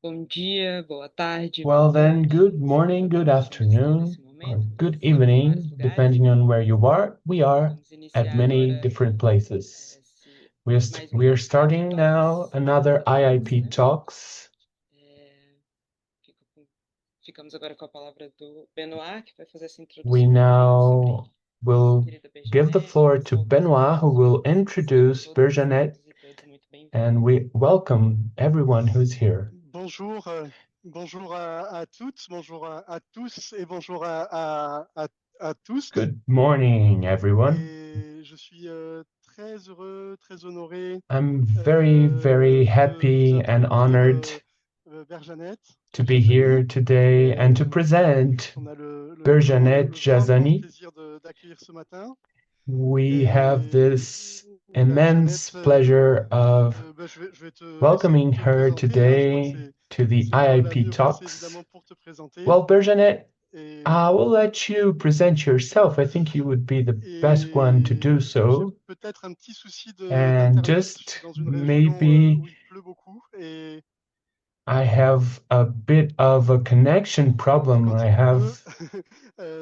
Bom dia, boa tarde, Well, boa then, noite. good morning, good afternoon, or good evening, depending on where you are. We are Vamos at iniciar many agora different places. esse We are mais um IIP starting now Talks, another Talks, IIP né? Talks. É, ficamos agora com a palavra do Benoit, que vai fazer essa We introdução sobre now nossa will querida give the Berjanet. floor to Pessoal, sejam Benoit, who will introduce Berjanet, todas e todos muito and bem-vindos. we welcome everyone who's here. Bonjour, bonjour à toutes, bonjour à tous et bonjour à tous. Good morning, everyone. Et je suis très heureux, très honoré I'm very happy and honored Berjanet, to be here today and to present on a le Berjanet grand Jazani. plaisir d'accueillir ce matin. We have this immense pleasure of Je vais welcoming te her présenter, hein. Je crois que today to the c'est toi la IIP mieux placée Talks. évidemment pour te présenter. Well, Berjanet, Et, I will let you present yourself. I think you would be the best one to do so. J'ai peut-être un petit souci And d'internet. Je suis just dans une région maybe où il pleut beaucoup. Et I have a bit of a connection problem. quand I il have pleut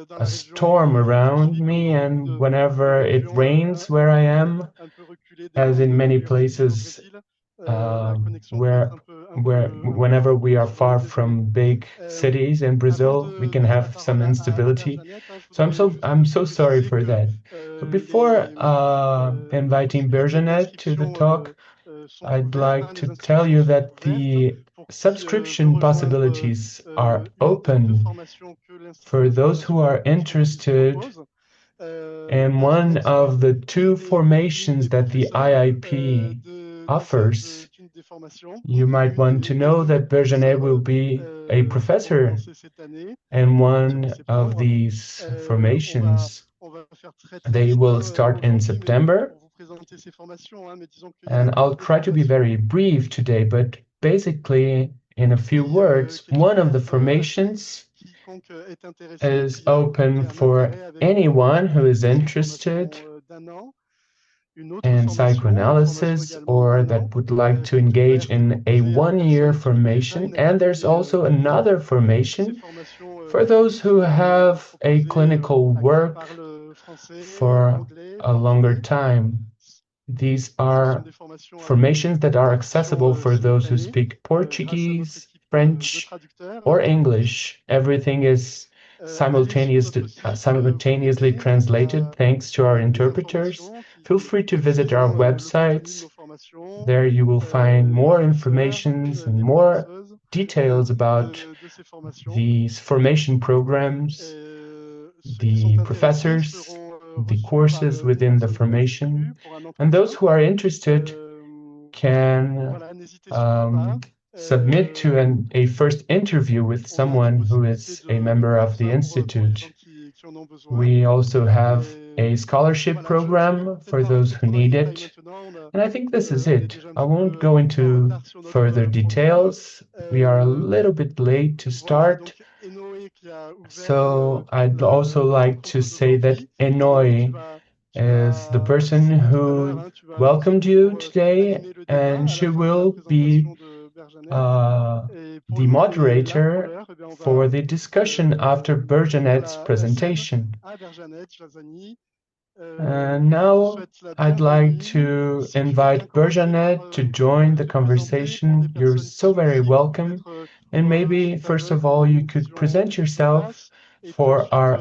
dans a la storm région où je around suis, me, comme and beaucoup whenever de it régions rains where I am, un peu reculées as in many du Brésil, au places, Brésil, la connexion peut where être un peu whenever we are far désolé. from big cities in Avant Brazil, we can donner la have some parole à instability. Berjanet, hein, je So voudrais juste I'm so sorry préciser for que that. So before les inviting possibilités Berjanet to the d'inscription talk, sont I'd ouvertes, like hein, to les tell inscriptions you sont that ouvertes the pour qui veut subscription rejoindre possibilities are une des deux open formations que for l'Institut those who are interested propose. in one Berjanet sera of the two l'une formations des that the professeurs IIP offers. d'une des formations You might want to et know deux that Berjanet will professeurs be a vont professor commencer cette année, in à partir de one of septembre. these On va formations. faire très They vite will hein, start in aujourd'hui, mais September, pour vous présenter ces formations, hein, mais disons qu'il y a and I'll une des try to be very formations brief today, but basically, in a few words, qui est one of the ouverte à formations quiconque est intéressé, is qui open a un for intérêt avec anyone who is c'est une formation interested d'un an. Une autre in formation, une formation psychoanalysis également or d'un an, that would like to qui est engage ouverte in a à one-year personne qui voudrait formation. And there's finaliser also another ces formation formations for those who have a proposées clinical à qui work parlent français, for anglais, a longer portugais. time. These Ce sont are des formations avec formations that are accessible traduction for those who simultanée speak grâce à notre Portuguese, équipe de French, traducteurs or qualifiés. English. Everything is Allez sur notre site, vous simultaneously verrez, translated thanks to our des interpreters. informations qui Feel free to visit our précisent le contenu de websites. nos formations, There you will find les more professeurs, informations and les more professeuses details about de ces formations. these formation programs, Ceux qui sont the intéressés professors, seront the reçus par courses des within the personnes formation, concernées pour un and those entretien. who are interested can Voilà, n'hésitez surtout pas. submit to a first interview with On a des someone who possibilités is a de member of cours the hein, pour les gens Institute. qui en ont besoin. We also have a scholarship Voilà, je vais program peut-être for pas rentrer those who trop dans les need détails it. maintenant. And I think this is On est it. déjà un I petit won't peu go en into retard sur further notre programme. details. We are a little bit late to Voilà, start. donc Enoé qui a ouvert So I'd also la like to rencontre say that d'aujourd'hui. Enoé, Enoy is the person c'est tout à l'heure, who hein, tu vas welcomed suivre you pour today, animer le débat and à la she fin de la will be présentation de Berjanet. Et pour the nous, les moderator l'heure, eh bien, on for va the discussion after laisser Berjanet's la scène presentation. à Berjanet Jazani. And Je te now souhaite la I'd like bienvenue. to Si tu veux bien invite commencer par Berjanet to join the te présenter pour des conversation. You're personnes so qui very aussi welcome. peut-être And maybe, sont first of aveugles ou all, ont you une could vision present plus yourself basse et puis for ensuite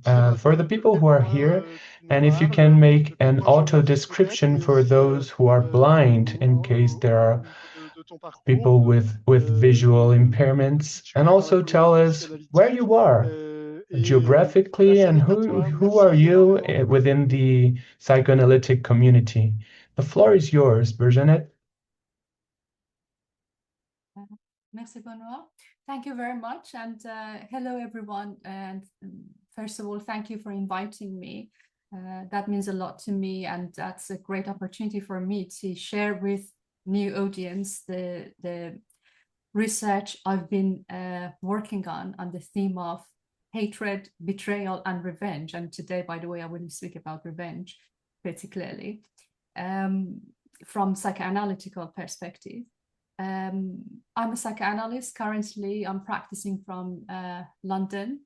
dire for the de people quel who are point here, tu nous and if you parles, can de make quel an point auto géographique peut-être, description mais for aussi those who are blind, in case there are au niveau de ton parcours, people with visual si impairments, tu and es dans la also tell communauté us where psychanalytique. you are Et la geographically scène and est à toi. who are Merci you énormément. within the psychoanalytic community. The floor is yours, Berjanet. Merci, Benoit. Thank you very much. And hello, everyone. And first of all, thank you for inviting me. That means a lot to me. And that's a great opportunity for me to share with new audience the research I've been working on the theme of hatred, betrayal, and revenge. And today, by the way, I will speak about revenge particularly from psychoanalytical perspective. I'm a psychoanalyst. Currently, I'm practicing from London,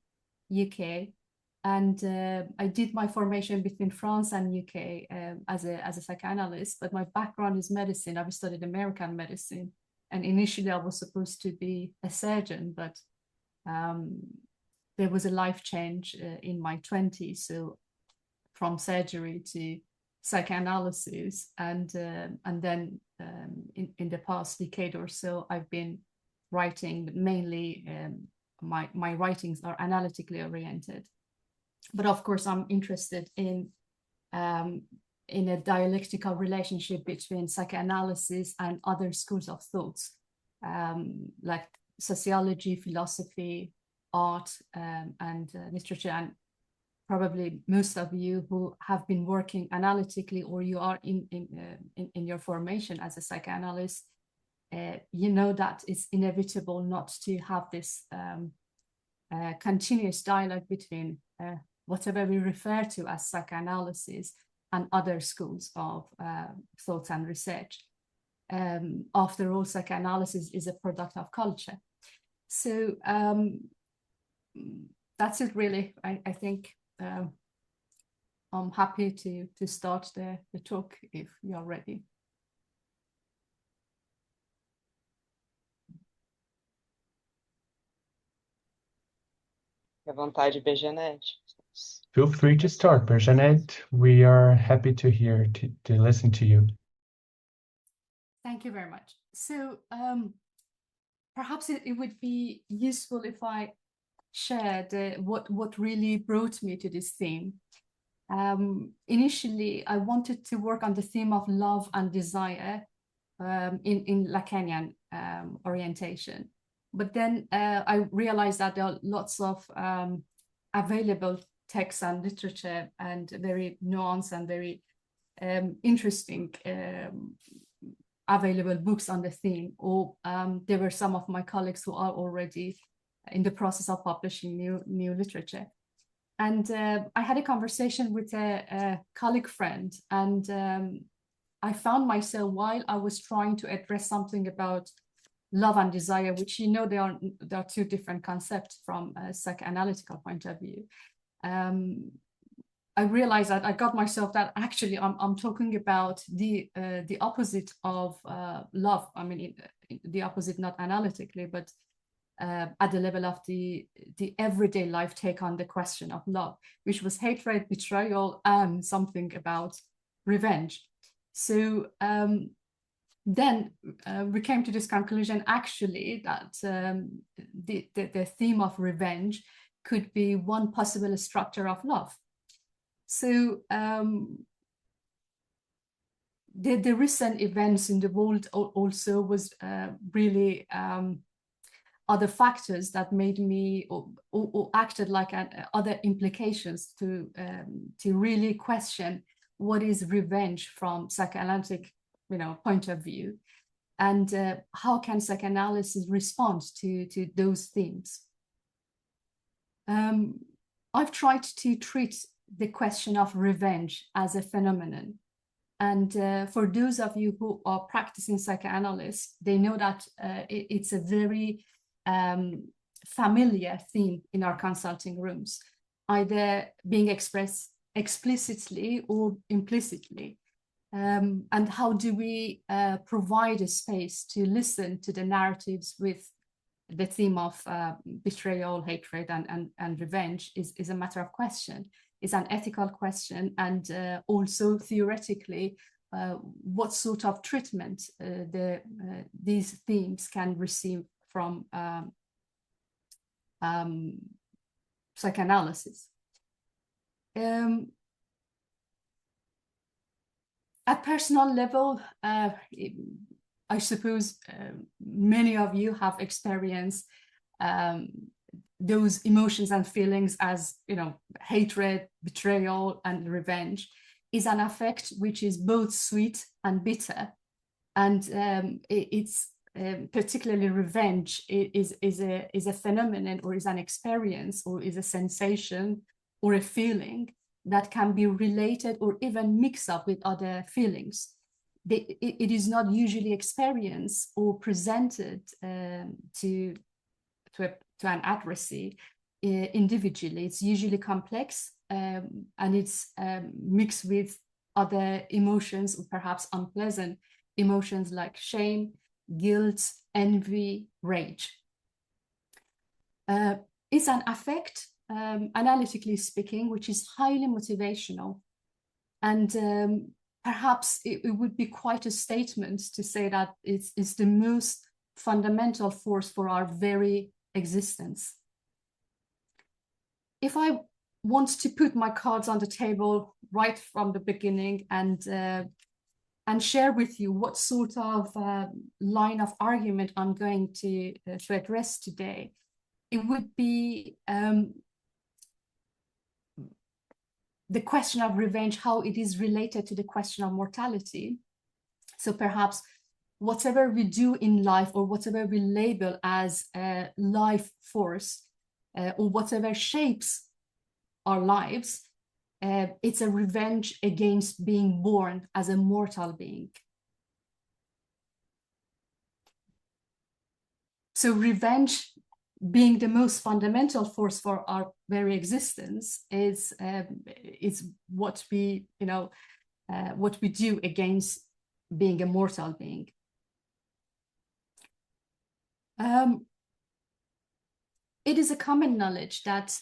UK. And I did my formation between France and UK as a psychoanalyst, but my background is medicine. I've studied American medicine. And initially I was supposed to be a surgeon, but there was a life change in my 20s. So from surgery to psychoanalysis, and then in the past decade or so, I've been writing, but mainly my writings are analytically oriented. But of course, I'm interested in a dialectical relationship between psychoanalysis and other schools of thoughts, like sociology, philosophy, art, and literature. And probably most of you who have been working analytically, or you are in your formation as a psychoanalyst, you know that it's inevitable not to have this continuous dialogue between whatever we refer to as psychoanalysis and other schools of thought and research. After all, psychoanalysis is a product of culture. So that's it really. I think I'm happy to start the talk if you're ready. À vontade, Berjanet. Feel free to start, Berjanet. We are happy to hear, to listen to you. Thank you very much. So perhaps it would be useful if I shared what really brought me to this theme. Initially, I wanted to work on the theme of love and desire in Lacanian orientation. But then I realized that there are lots of available texts and literature and very nuanced and very interesting available books on the theme, or there were some of my colleagues who are already in the process of publishing new literature. And I had a conversation with a colleague friend, and I found myself, while I was trying to address something about love and desire, which, you know, they are two different concepts from a psychoanalytical point of view. I realized that I got myself that actually I'm talking about the opposite of love. I mean, the opposite, not analytically, but at the level of the everyday life take on the question of love, which was hatred, betrayal, and something about revenge. So then we came to this conclusion, actually, that the theme of revenge could be one possible structure of love. So the recent events in the world also was really other factors that made me or acted like other implications to really question what is revenge from psychoanalytic point of view, and how can psychoanalysis respond to those themes. I've tried to treat the question of revenge as a phenomenon. And for those of you who are practicing psychoanalysts, they know that it's a very familiar theme in our consulting rooms, either being expressed explicitly or implicitly. And how do we provide a space to listen to the narratives with the theme of betrayal, hatred, and revenge is a matter of question. It's an ethical question, and also theoretically, what sort of treatment these themes can receive from psychoanalysis. At personal level, I suppose many of you have experienced those emotions and feelings as, hatred, betrayal, and revenge is an affect which is both sweet and bitter. And it's particularly revenge is a phenomenon, or is an experience, or is a sensation, or a feeling that can be related or even mixed up with other feelings. it is not usually experienced or presented to an adversary individually. It's usually complex, and it's mixed with other emotions, or perhaps unpleasant emotions like shame, guilt, envy, rage. It's an affect, analytically speaking, which is highly motivational. And perhaps it would be quite a statement to say that it's the most fundamental force for our very existence. If I want to put my cards on the table right from the beginning and share with you what sort of line of argument I'm going to address today, it would be the question of revenge, how it is related to the question of mortality. So perhaps whatever we do in life, or whatever we label as a life force, or whatever shapes our lives, it's a revenge against being born as a mortal being. So revenge, being the most fundamental force for our very existence, is what we, what we do against being a mortal being. It is a common knowledge that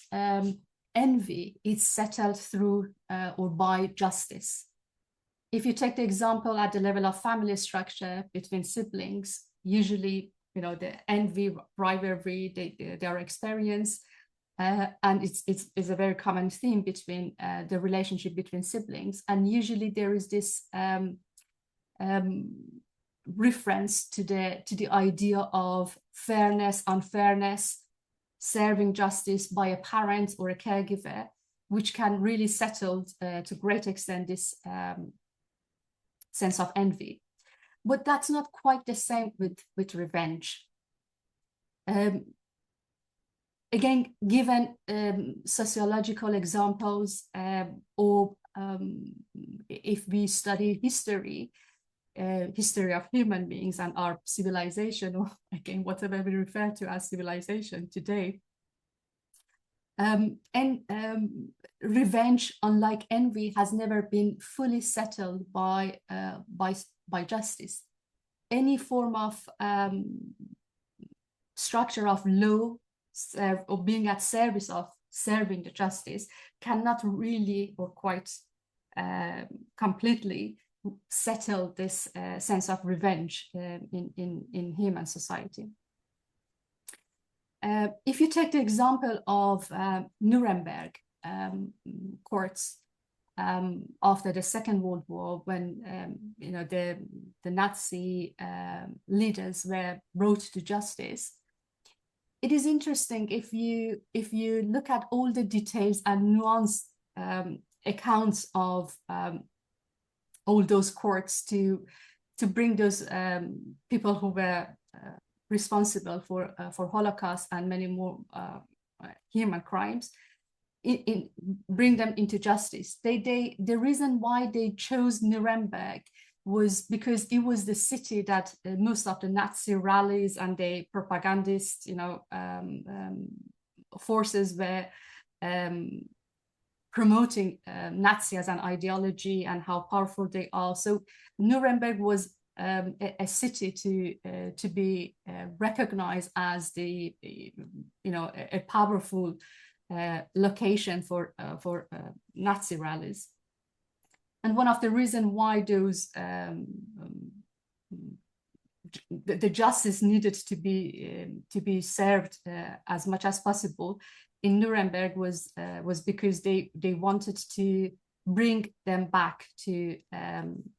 envy is settled through or by justice. If you take the example at the level of family structure between siblings, usually, the envy, rivalry, they are experienced, and it's a very common theme between the relationship between siblings. And usually there is this reference to the idea of fairness, unfairness, serving justice by a parent or a caregiver, which can really settle to a great extent this sense of envy. But that's not quite the same with revenge. Again, given sociological examples, or if we study history of human beings and our civilization, or again, whatever we refer to as civilization today, revenge, unlike envy, has never been fully settled by justice. Any form of structure of law or being at service of serving the justice cannot really or quite completely settle this sense of revenge in human society. If you take the example of Nuremberg courts after the Second World War, when the Nazi leaders were brought to justice, it is interesting if you look at all the details and nuanced accounts of all those courts to bring those people who were responsible for Holocaust and many more human crimes, bring them into justice. The reason why they chose Nuremberg was because it was the city that most of the Nazi rallies and the propagandist, forces were promoting Nazi as an ideology and how powerful they are. So Nuremberg was a city to be recognized as a powerful location for Nazi rallies. And one of the reasons why those the justice needed to be served as much as possible in Nuremberg was because they wanted to bring them back to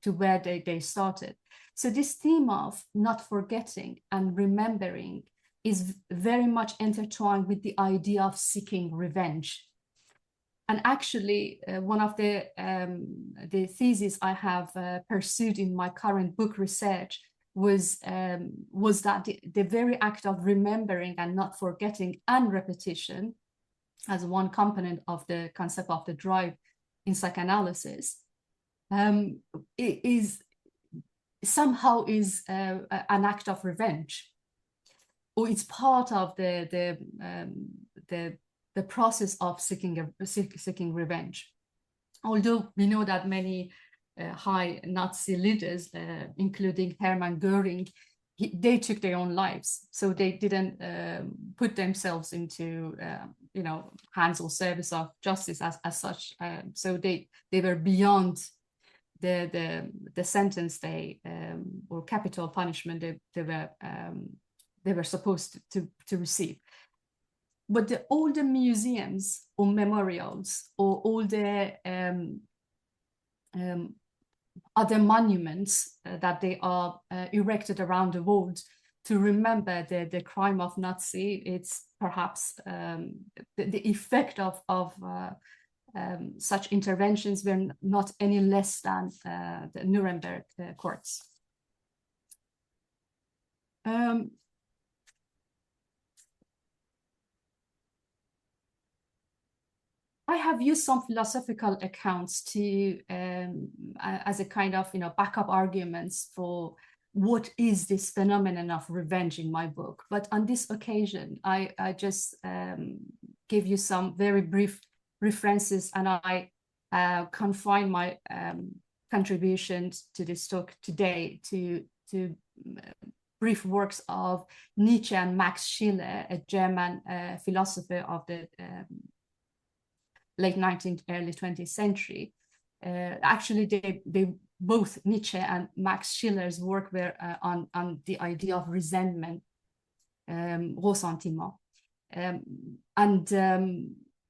where they started. So this theme of not forgetting and remembering is very much intertwined with the idea of seeking revenge. And actually, one of the theses I have pursued in my current book research was that the very act of remembering and not forgetting and repetition as one component of the concept of the drive in psychoanalysis is somehow is an act of revenge, or it's part of the process of seeking revenge. Although we know that many high Nazi leaders, including Hermann Göring, they took their own lives, so they didn't put themselves into hands or service of justice as such. So they were beyond the sentence or capital punishment they were supposed to receive. But all the museums or memorials or all the other monuments that they are erected around the world to remember the crime of Nazi, it's perhaps the effect of such interventions were not any less than the Nuremberg courts. I have used some philosophical accounts to as a kind of backup arguments for what is this phenomenon of revenge in my book. But on this occasion, I just give you some very brief references, and I confine my contributions to this talk today to brief works of Nietzsche and Max Schiller, a German philosopher of the late 19th, early 20th century. Actually, they both, Nietzsche and Max Schiller's work were on the idea of resentment, ressentiment.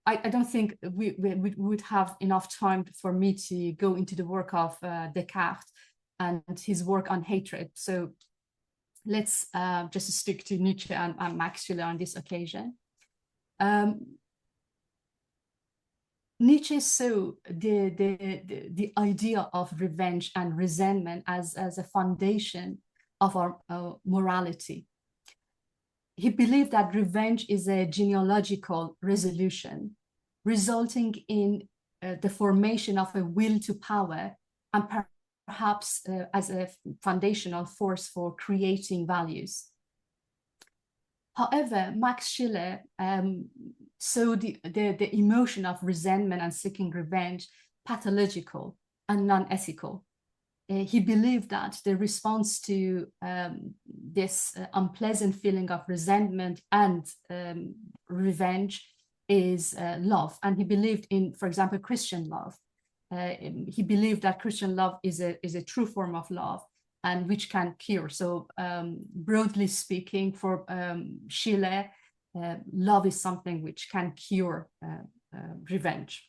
I don't think we would have enough time for me to go into the work of Descartes and his work on hatred. So let's just stick to Nietzsche and Max Schiller on this occasion. Nietzsche saw the idea of revenge and resentment as a foundation of our morality. He believed that revenge is a genealogical resolution, resulting in the formation of a will to power, and perhaps as a foundational force for creating values. However, Max Schiller saw the emotion of resentment and seeking revenge pathological and non-ethical. He believed that the response to this unpleasant feeling of resentment and revenge is love. And he believed in, for example, Christian love. He believed that Christian love is a true form of love, and which can cure. So broadly speaking, for Schiller, love is something which can cure revenge.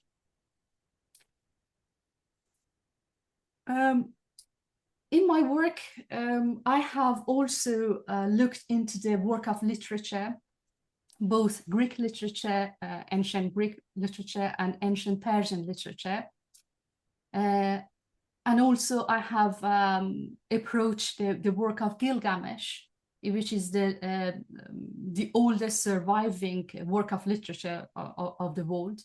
In my work, I have also looked into the work of literature, both Greek literature, ancient Greek literature, and ancient Persian literature. And also I have approached the work of Gilgamesh, which is the oldest surviving work of literature of the world,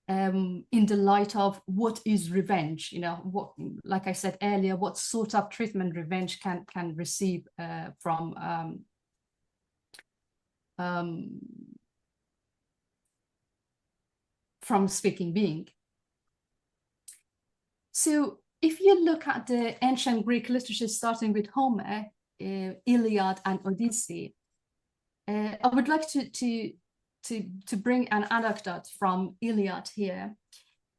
in the light of what is revenge, what, like I said earlier, what sort of treatment revenge can receive from speaking being. So if you look at the ancient Greek literature, starting with Homer, Iliad, and Odyssey, I would like to bring an anecdote from Iliad here,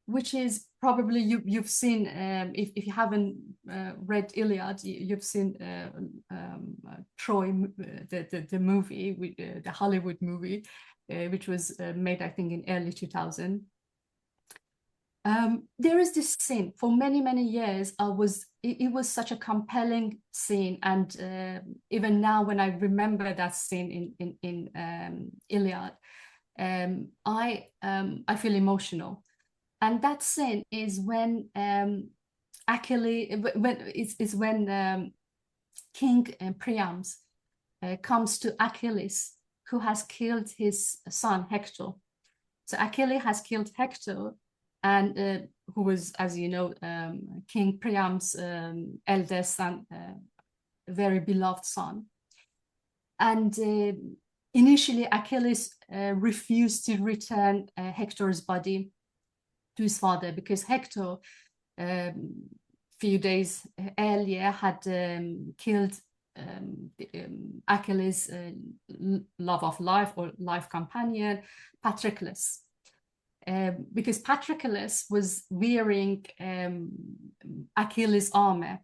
which is probably you've seen, if you haven't read Iliad, you've seen Troy, the movie, the Hollywood movie, which was made, I think, in early 2000. There is this scene. For many, many years, it was such a compelling scene, and even now, when I remember that scene in Iliad, I feel emotional. And that scene is when Achilles, when King Priam comes to Achilles, who has killed his son Hector. So Achilles has killed Hector, and who was, as you know, King Priam's eldest son, very beloved son. And initially, Achilles refused to return Hector's body to his father, because Hector, few days earlier, had killed Achilles' love of life or life companion, Patroclus. Because Patroclus was wearing Achilles' armor,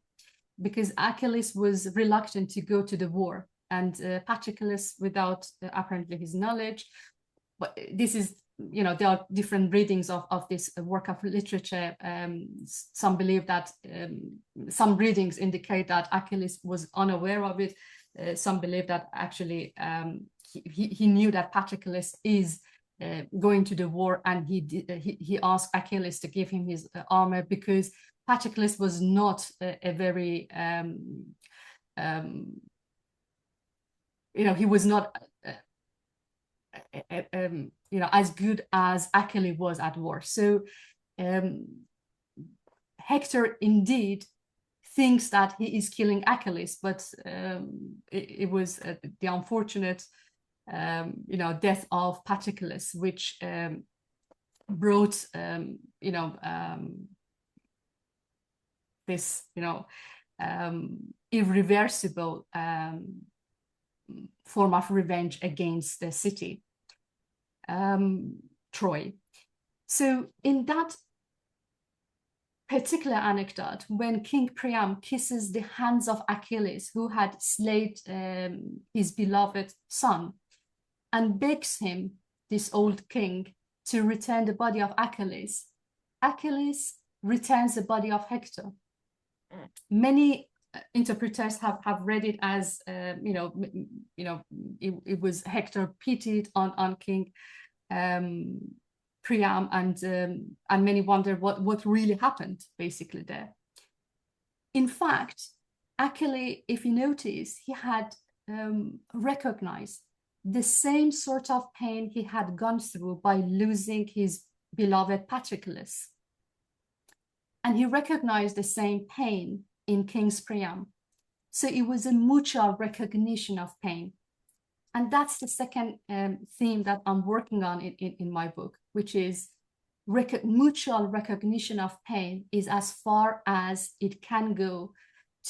because Achilles was reluctant to go to the war, and Patroclus, without apparently his knowledge, but this is, you know, there are different readings of this work of literature. Some believe that some readings indicate that Achilles was unaware of it. Some believe that actually he knew that Patroclus is going to the war, and he asked Achilles to give him his armor, because Patroclus was not a very you know, he was not you know, as good as Achilles was at war. So Hector indeed thinks that he is killing Achilles, but it was the unfortunate you know, death of Patroclus, which brought you know, this, you know, irreversible form of revenge against the city, Troy. So in that particular anecdote, when King Priam kisses the hands of Achilles, who had slain his beloved son, and begs him, this old king, to return the body of Achilles, Achilles returns the body of Hector. Many interpreters have read it as you know, it was Hector pitied on King Priam, and many wonder what really happened basically there. In fact, Achilles, if you notice, he had recognized the same sort of pain he had gone through by losing his beloved Patroclus, and he recognized the same pain in King Priam. So it was a mutual recognition of pain. And that's the second theme that I'm working on in my book, which is mutual recognition of pain is as far as it can go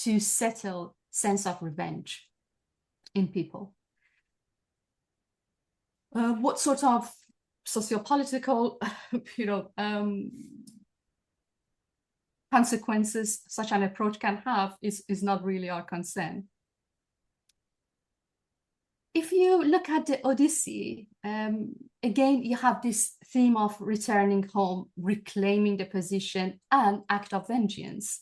to settle sense of revenge in people. What sort of sociopolitical, you know, consequences such an approach can have is not really our concern. If you look at the Odyssey, again, you have this theme of returning home, reclaiming the position, and act of vengeance.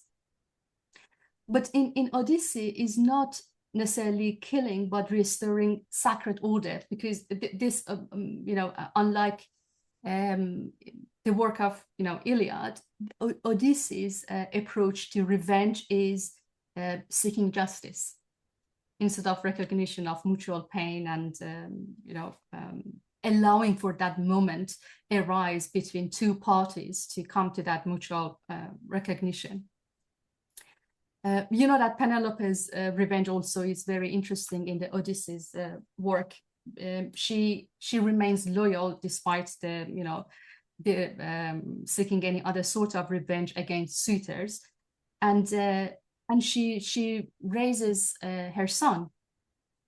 But in Odyssey is not necessarily killing, but restoring sacred order, because this, you know, unlike the work of, you know, Iliad, Odysseus' approach to revenge is seeking justice instead of recognition of mutual pain and you know, allowing for that moment arise between two parties to come to that mutual recognition. You know that Penelope's revenge also is very interesting in the Odysseus work. She remains loyal despite the, you know, the seeking any other sort of revenge against suitors, and she raises her son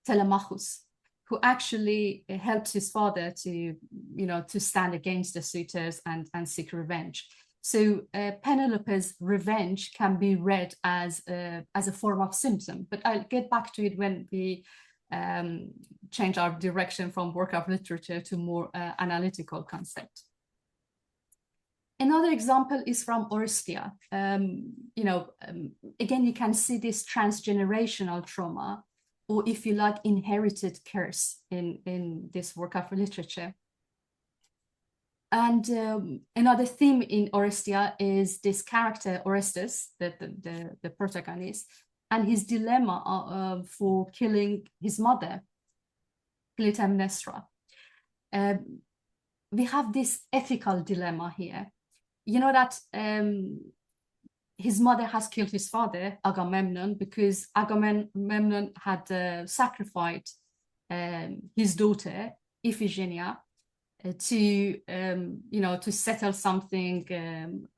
Telemachus, who actually helps his father to, you know, to stand against the suitors and seek revenge. So Penelope's revenge can be read as a form of symptom, but I'll get back to it when we change our direction from work of literature to more analytical concept. Another example is from Oresteia. You know, again, you can see this transgenerational trauma, or if you like, inherited curse in this work of literature. And another theme in Oresteia is this character, Orestes, the protagonist, and his dilemma for killing his mother, Clytemnestra. We have this ethical dilemma here. You know that his mother has killed his father, Agamemnon, because Agamemnon had sacrificed his daughter, Iphigenia, to to settle something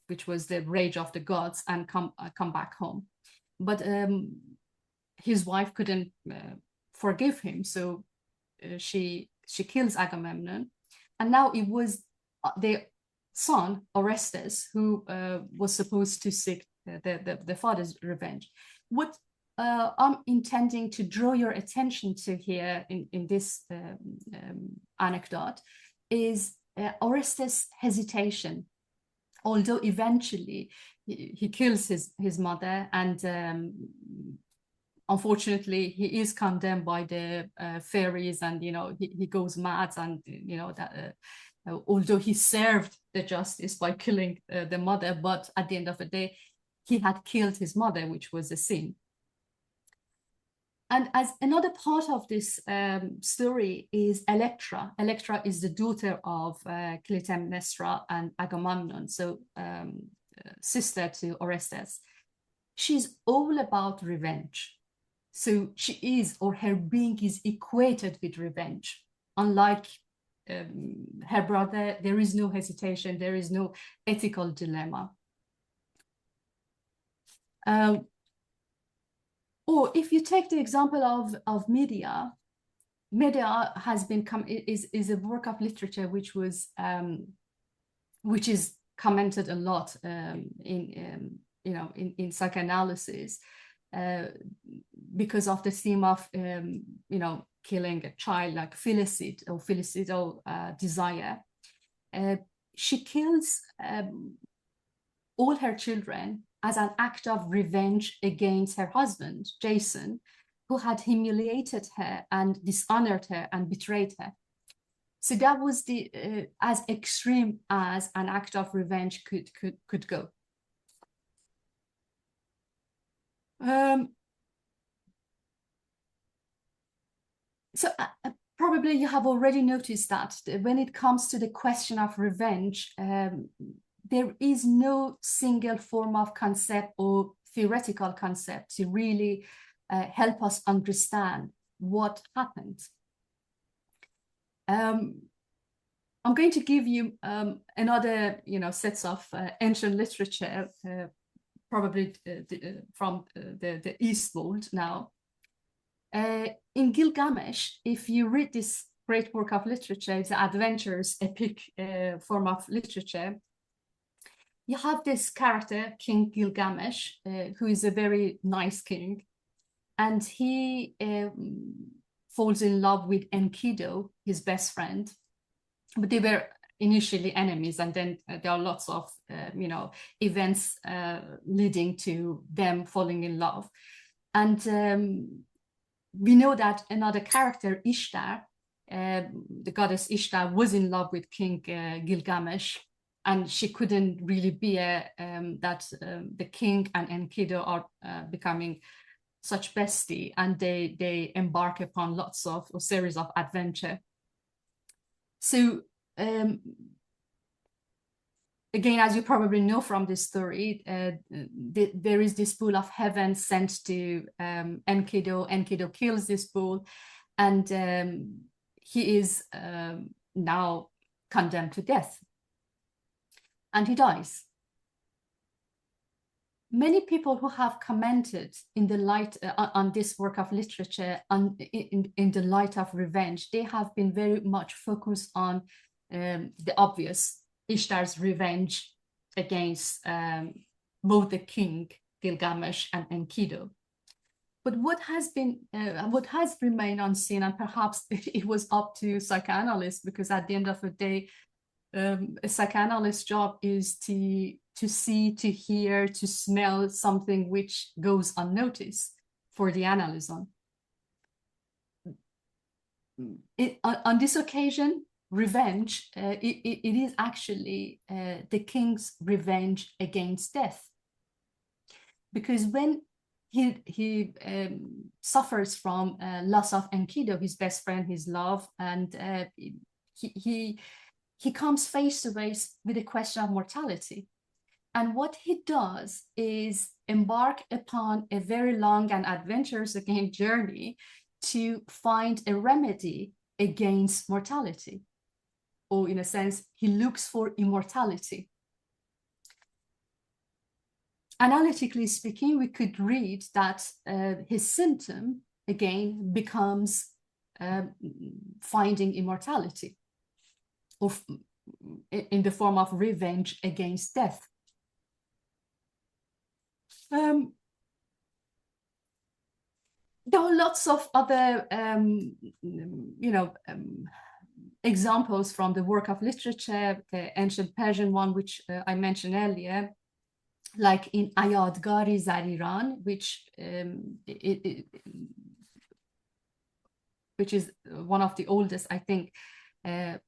which was the rage of the gods and come back home. But his wife couldn't forgive him, so she kills Agamemnon, and now it was the son Orestes who was supposed to seek the father's revenge. What I'm intending to draw your attention to here in this anecdote is Orestes' hesitation. Although eventually he kills his mother, and unfortunately he is condemned by the fairies, and he goes mad, and that although he served the justice by killing the mother, but at the end of the day he had killed his mother, which was a sin. And as another part of this story is Electra. Electra is the daughter of Clytemnestra and Agamemnon, so sister to Orestes. She's all about revenge. So she is, or her being is equated with revenge. Unlike her brother, there is no hesitation, there is no ethical dilemma. Or if you take the example of Medea, Medea has been is a work of literature which is commented a lot in psychoanalysis because of the theme of killing a child, like filicide or filicidal desire. She kills all her children as an act of revenge against her husband, Jason, who had humiliated her and dishonored her and betrayed her. So that was the as extreme as an act of revenge could go. So probably you have already noticed that when it comes to the question of revenge, there is no single form of concept or theoretical concept to really help us understand what happened. I'm going to give you another, sets of ancient literature, probably from the East world now. In Gilgamesh, if you read this great work of literature, the adventures, epic form of literature, you have this character, King Gilgamesh, who is a very nice king, and he falls in love with Enkidu, his best friend, but they were initially enemies, and then there are lots of events leading to them falling in love. And we know that another character, Ishtar, the goddess Ishtar, was in love with King Gilgamesh, and she couldn't really bear that the king and Enkidu are becoming such bestie, and they embark upon lots of a series of adventure. So again, as you probably know from this story, there is this bull of heaven sent to Enkidu. Enkidu kills this bull, and he is now condemned to death, and he dies. Many people who have commented in the light on this work of literature, in the light of revenge, they have been very much focused on the obvious, Ishtar's revenge against both the king Gilgamesh and Enkidu. But what has remained unseen, and perhaps it was up to psychoanalysts, because at the end of the day, a psychoanalyst's job is to see, to hear, to smell something which goes unnoticed for the analyst. On this occasion, revenge, it is actually the king's revenge against death, because when he suffers from loss of Enkidu, his best friend, his love, and he comes face to face with the question of mortality. And what he does is embark upon a very long and adventurous again journey to find a remedy against mortality, or in a sense, he looks for immortality. Analytically speaking, we could read that his symptom again becomes finding immortality, or in the form of revenge against death. There are lots of other, examples from the work of literature, the ancient Persian one, which I mentioned earlier, like in Ayadgari Zariran, which is one of the oldest, I think.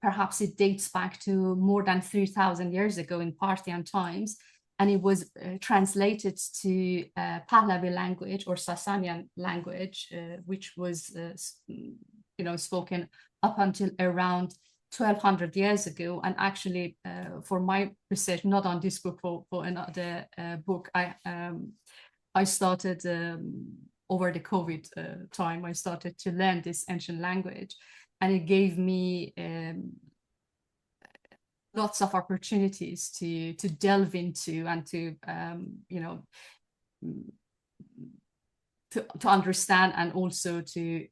Perhaps it dates back to more than 3,000 years ago in Parthian times, and it was translated to Pahlavi language or Sasanian language, which was spoken up until around 1,200 years ago. And actually, for my research, not on this book, for another book, I started over the COVID time. I started to learn this ancient language, and it gave me lots of opportunities to delve into and to understand, and also to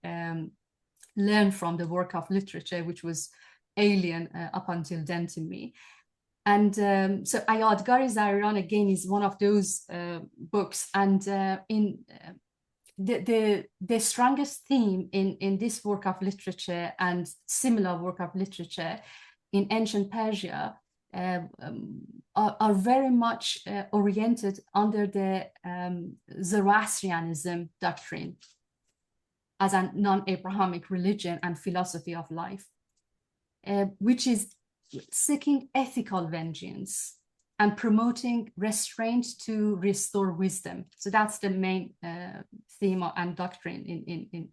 learn from the work of literature, which was alien up until then to me. And so Ayadgari Zariran again is one of those books, and in the strongest theme in this work of literature and similar work of literature in ancient Persia are very much oriented under the Zoroastrianism doctrine as a non-Abrahamic religion and philosophy of life, which is seeking ethical vengeance and promoting restraint to restore wisdom. So that's the main theme and doctrine in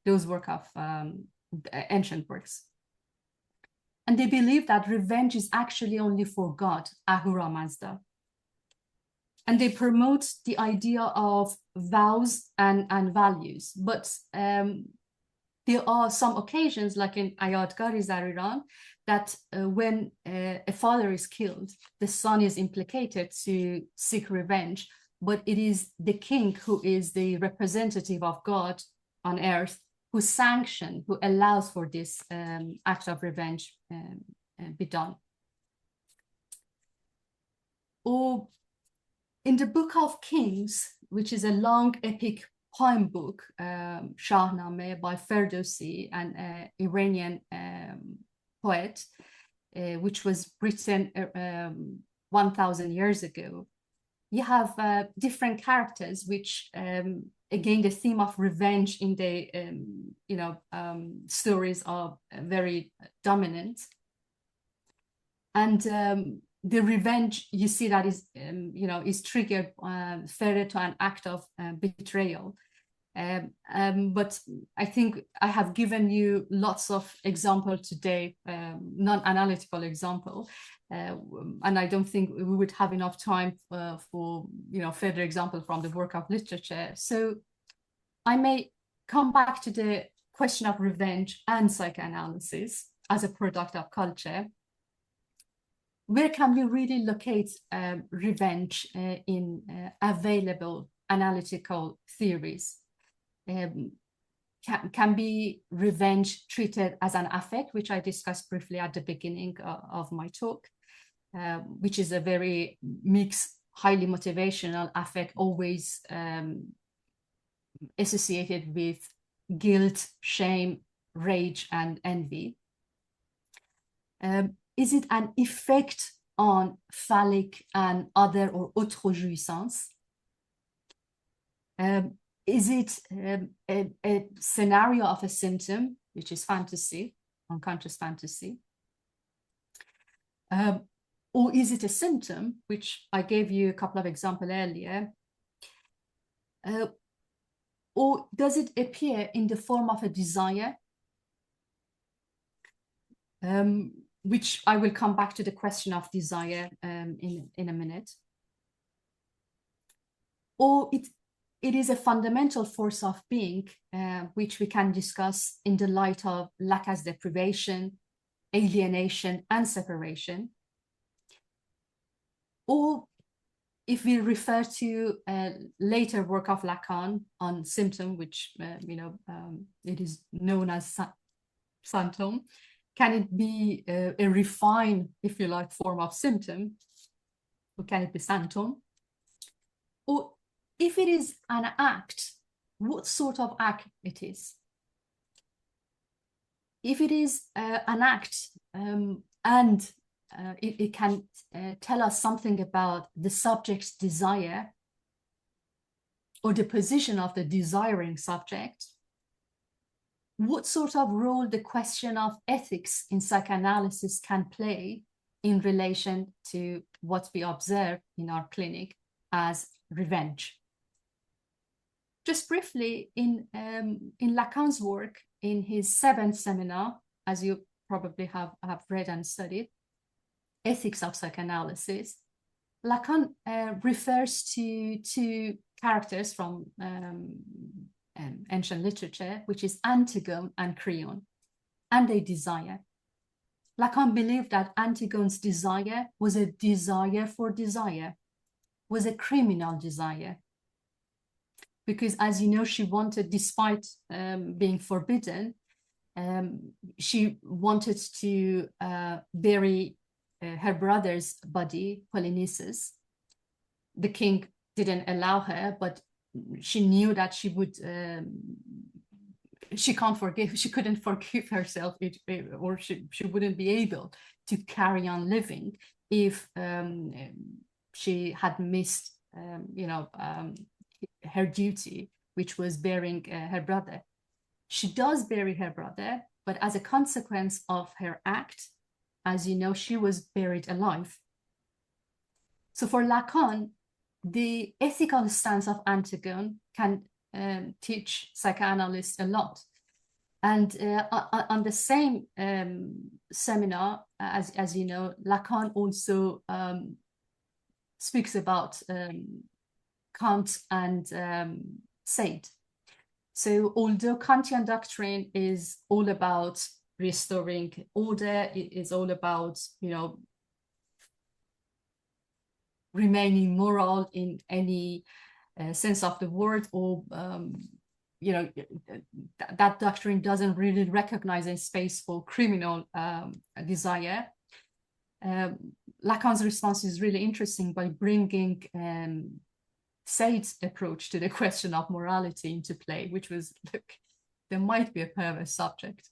those work of ancient works. And they believe that revenge is actually only for God, Ahura Mazda. And they promote the idea of vows and values. But there are some occasions, like in Ayadgari Zariran, that when a father is killed, the son is implicated to seek revenge, but it is the king who is the representative of God on earth who who allows for this act of revenge be done. Or in the Book of Kings, which is a long epic poem book, Shahnameh by Ferdowsi, an Iranian poet, which was written 1,000 years ago. You have different characters, which again, the theme of revenge in the stories are very dominant. And the revenge, you see that is triggered further to an act of betrayal. But I think I have given you lots of examples today, non-analytical example, and I don't think we would have enough time for further example from the work of literature. So I may come back to the question of revenge and psychoanalysis as a product of culture. Where can we really locate revenge in available analytical theories? Can be revenge treated as an affect, which I discussed briefly at the beginning of my talk, which is a very mixed, highly motivational affect, always associated with guilt, shame, rage, and envy. Is it an effect on phallic and other or autre jouissance? Is it a scenario of a symptom, which is fantasy, unconscious fantasy? Or is it a symptom, which I gave you a couple of examples earlier? Or does it appear in the form of a desire? Which I will come back to the question of desire in a minute. or it is a fundamental force of being, which we can discuss in the light of Lacan's deprivation, alienation, and separation. Or if we refer to later work of Lacan on symptom, which it is known as symptom, can it be a refined, if you like, form of symptom? Or can it be symptom? Or if it is an act, what sort of act it is? If it is an act and it can tell us something about the subject's desire or the position of the desiring subject, what sort of role the question of ethics in psychoanalysis can play in relation to what we observe in our clinic as revenge. Just briefly, in Lacan's work, in his 7th seminar, as you probably have read and studied, Ethics of Psychoanalysis, Lacan refers to two characters from ancient literature, which is Antigone and Creon, and their desire. Lacan believed that Antigone's desire was a desire for desire, was a criminal desire. Because, as you know, she wanted, despite being forbidden, she wanted to bury her brother's body, Polynices. The king didn't allow her, but she knew that she would, she couldn't forgive herself, or she wouldn't be able to carry on living if she had missed, her duty, which was burying her brother. She does bury her brother, but as a consequence of her act, as you know, she was buried alive. So for Lacan, the ethical stance of Antigone can teach psychoanalysts a lot. And on the same seminar, as you know, Lacan also speaks about Kant and Sade. So although Kantian doctrine is all about restoring order, it is all about, remaining moral in any sense of the word, or, that doctrine doesn't really recognize a space for criminal desire. Lacan's response is really interesting by bringing Sade's approach to the question of morality into play, which was, look, there might be a perverse subject.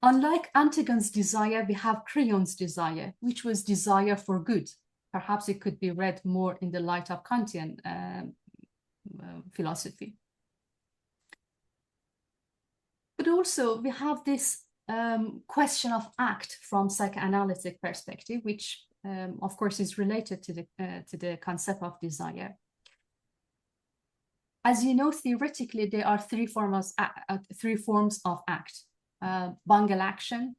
Unlike Antigone's desire, we have Creon's desire, which was desire for good. Perhaps it could be read more in the light of Kantian philosophy. But also we have this question of act from psychoanalytic perspective, which of course is related to the concept of desire. As you know, theoretically, there are three forms of act: bungle action,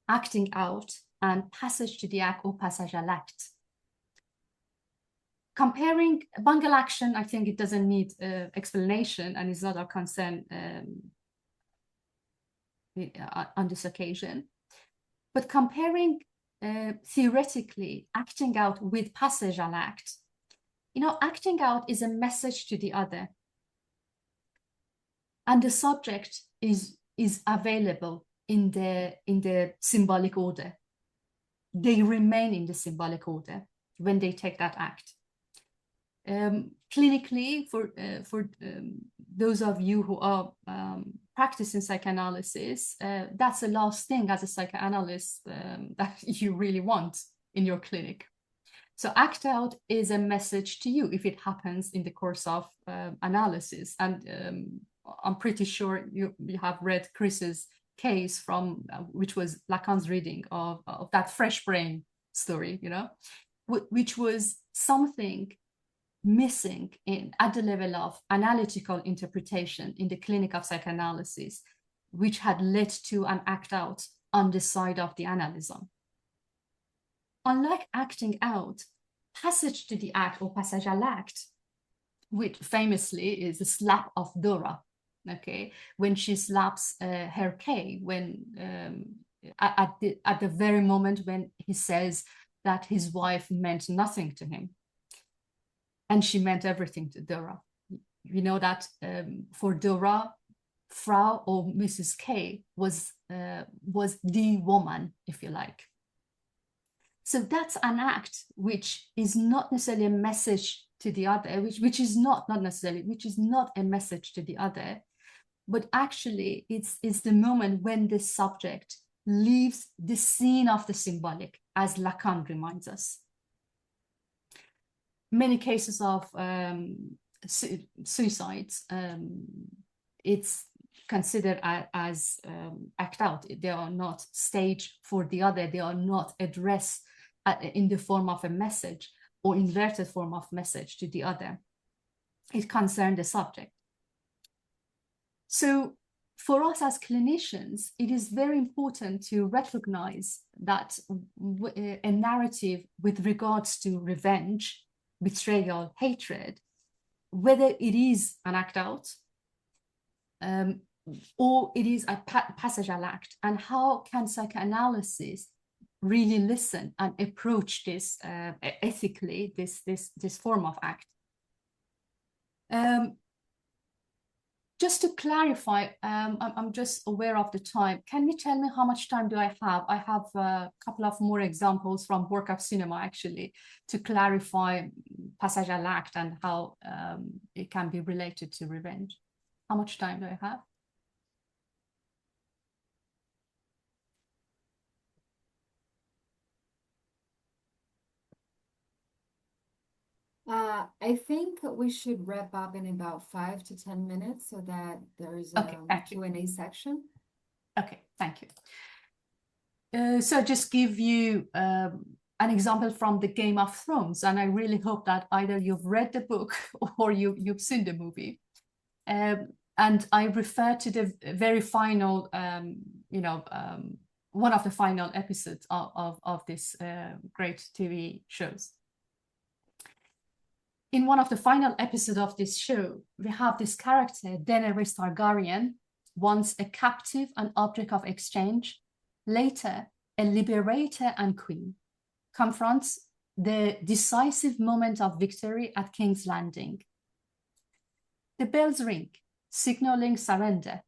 acting out, and passage to the act or passage à l'acte. Comparing bungle action, I think it doesn't need explanation, and is not our concern on this occasion. But comparing theoretically acting out with passage à l'acte, acting out is a message to the other, and the subject is available in the symbolic order. They remain in the symbolic order when they take that act. Clinically, for those of you who are practicing psychoanalysis, that's the last thing as a psychoanalyst that you really want in your clinic. So act out is a message to you if it happens in the course of analysis. And I'm pretty sure you have read Chris's case from, which was Lacan's reading of that fresh brain story, which was something missing at the level of analytical interpretation in the clinic of psychoanalysis, which had led to an act out on the side of the analysm. unlike acting out, passage to the act or passage à l'acte, which famously is a slap of Dora, okay, when she slaps her Kay, when at the very moment when he says that his wife meant nothing to him, and she meant everything to Dora. You know that for Dora, Frau or Mrs. K was the woman, if you like. So that's an act which is not necessarily a message to the other, which is not a message to the other, but actually it's the moment when the subject leaves the scene of the symbolic, as Lacan reminds us. Many cases of suicides, it's considered as act out. They are not staged for the other. They are not addressed in the form of a message or inverted form of message to the other. It concerns the subject. So for us as clinicians, it is very important to recognize that a narrative with regards to revenge, betrayal, hatred, whether it is an act out or it is a passage à l'acte, and how can psychoanalysis really listen and approach this ethically, this form of act. Just to clarify, I'm just aware of the time. Can you tell me how much time do I have? I have a couple of more examples from work of cinema, actually, to clarify passage à l'acte and how it can be related to revenge. How much time do I have? I think we should wrap up in about 5 to 10 minutes so that there's a Q&A section. Okay, thank you. So just give you an example from the Game of Thrones, and I really hope that either you've read the book or you've seen the movie. And I refer to the very final, one of the final episodes of this great TV shows. In one of the final episodes of this show, we have this character, Daenerys Targaryen, once a captive and object of exchange, later a liberator and queen, confronts the decisive moment of victory at King's Landing. The bells ring, signaling surrender.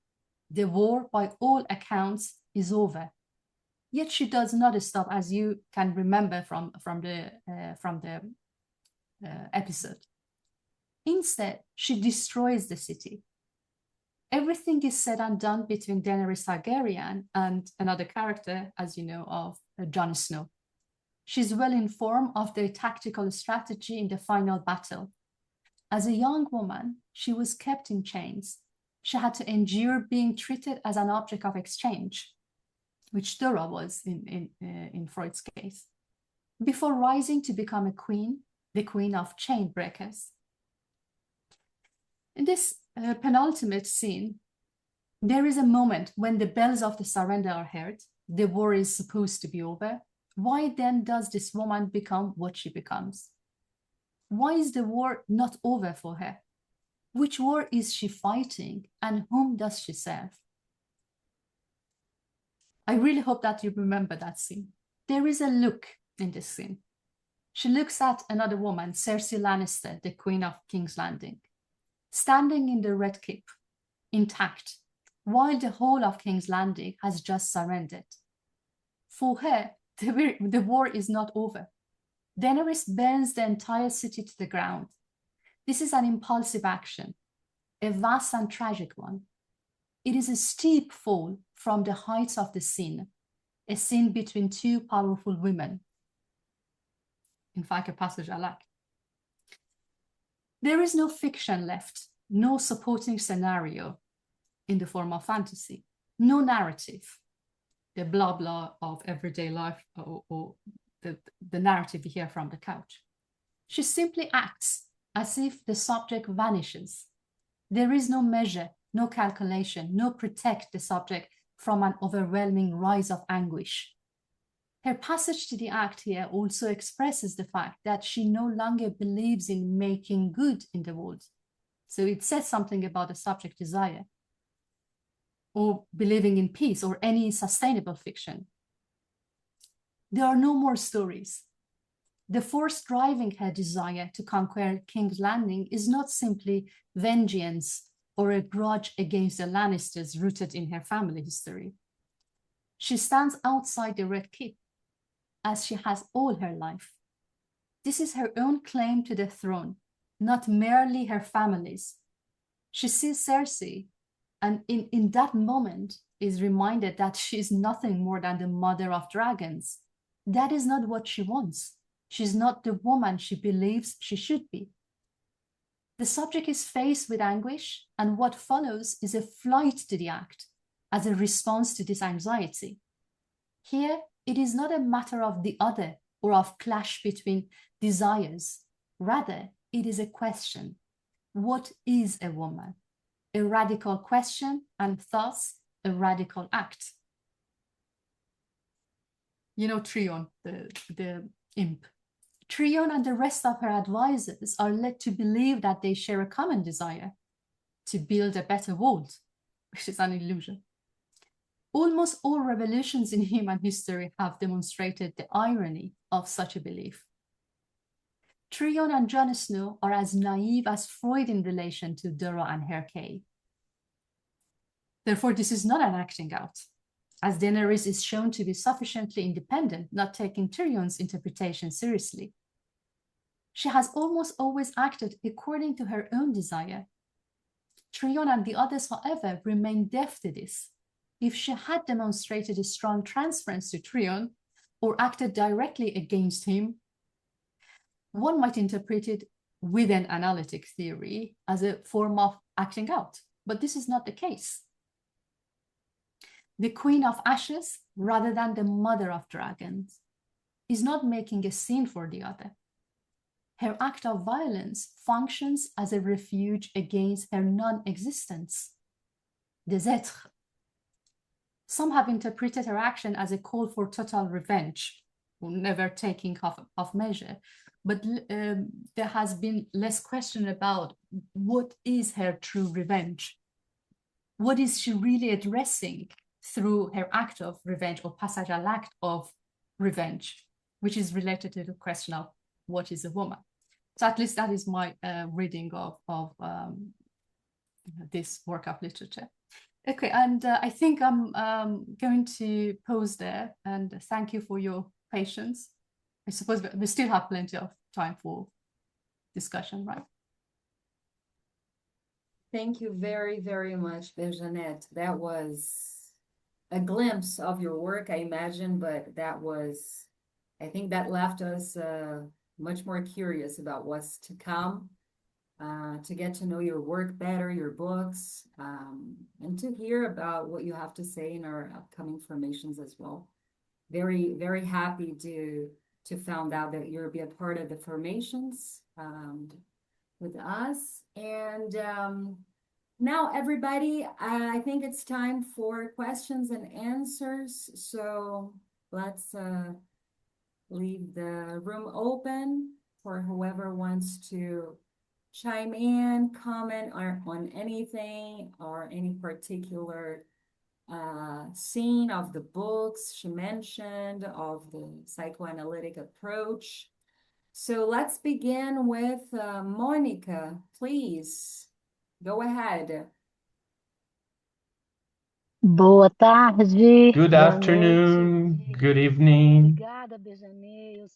The war, by all accounts, is over. Yet she does not stop, as you can remember from the episode. Instead, she destroys the city. Everything is said and done between Daenerys Targaryen and another character, as you know, of Jon Snow. She's well informed of their tactical strategy in the final battle. As a young woman, she was kept in chains. She had to endure being treated as an object of exchange, which Dora was in Freud's case, before rising to become a queen, the queen of chain breakers. In this penultimate scene, there is a moment when the bells of the surrender are heard. The war is supposed to be over. Why then does this woman become what she becomes? Why is the war not over for her? Which war is she fighting, and whom does she serve? I really hope that you remember that scene. There is a look in this scene. She looks at another woman, Cersei Lannister, the Queen of King's Landing, standing in the Red Keep, intact, while the whole of King's Landing has just surrendered. For her, the war is not over. Daenerys burns the entire city to the ground. This is an impulsive action, a vast and tragic one. It is a steep fall from the heights of the scene, a scene between two powerful women. In fact, a passage à l'acte. There is no fiction left, no supporting scenario in the form of fantasy, no narrative, the blah blah of everyday life or the narrative you hear from the couch. She simply acts as if the subject vanishes. There is no measure, no calculation, no protect the subject from an overwhelming rise of anguish. Her passage to the act here also expresses the fact that she no longer believes in making good in the world. So it says something about the subject desire, or believing in peace, or any sustainable fiction. There are no more stories. The force driving her desire to conquer King's Landing is not simply vengeance or a grudge against the Lannisters rooted in her family history. She stands outside the Red Keep, as she has all her life. This is her own claim to the throne, not merely her family's. She sees Cersei, and in that moment is reminded that she is nothing more than the mother of dragons. That is not what she wants. She's not the woman she believes she should be. The subject is faced with anguish, and what follows is a flight to the act as a response to this anxiety. Here, it is not a matter of the other or of clash between desires. Rather, it is a question. What is a woman? A radical question, and thus a radical act. You know Trion, the imp. Trion and the rest of her advisors are led to believe that they share a common desire to build a better world, which is an illusion. Almost all revolutions in human history have demonstrated the irony of such a belief. Trion and Jon Snow are as naive as Freud in relation to Dora and her cave. Therefore, this is not an acting out, as Daenerys is shown to be sufficiently independent, not taking Tyrion's interpretation seriously. She has almost always acted according to her own desire. Trion and the others, however, remain deaf to this. If she had demonstrated a strong transference to Trion or acted directly against him, one might interpret it with an analytic theory as a form of acting out, but this is not the case. The Queen of Ashes, rather than the Mother of Dragons, is not making a scene for the other. Her act of violence functions as a refuge against her non-existence, des êtres. Some have interpreted her action as a call for total revenge, never taking off measure. But there has been less question about what is her true revenge. What is she really addressing through her act of revenge, or passage à l'acte of revenge, which is related to the question of what is a woman. So at least that is my reading of this work of literature. Okay, and I think I'm going to pause there, and thank you for your patience. I suppose we still have plenty of time for discussion, right? Thank you very, very much, Berjanet. That was a glimpse of your work, I imagine, but that was, I think that left us much more curious about what's to come, to get to know your work better, your books, and to hear about what you have to say in our upcoming formations as well. Very, very happy to find out that you'll be a part of the formations with us. And now, everybody, I think it's time for questions and answers. So let's leave the room open for whoever wants to chime in, comment on anything or any particular scene of the books she mentioned, of the psychoanalytic approach. So let's begin with Monica, please. Go ahead. Boa tarde. Good afternoon, good evening.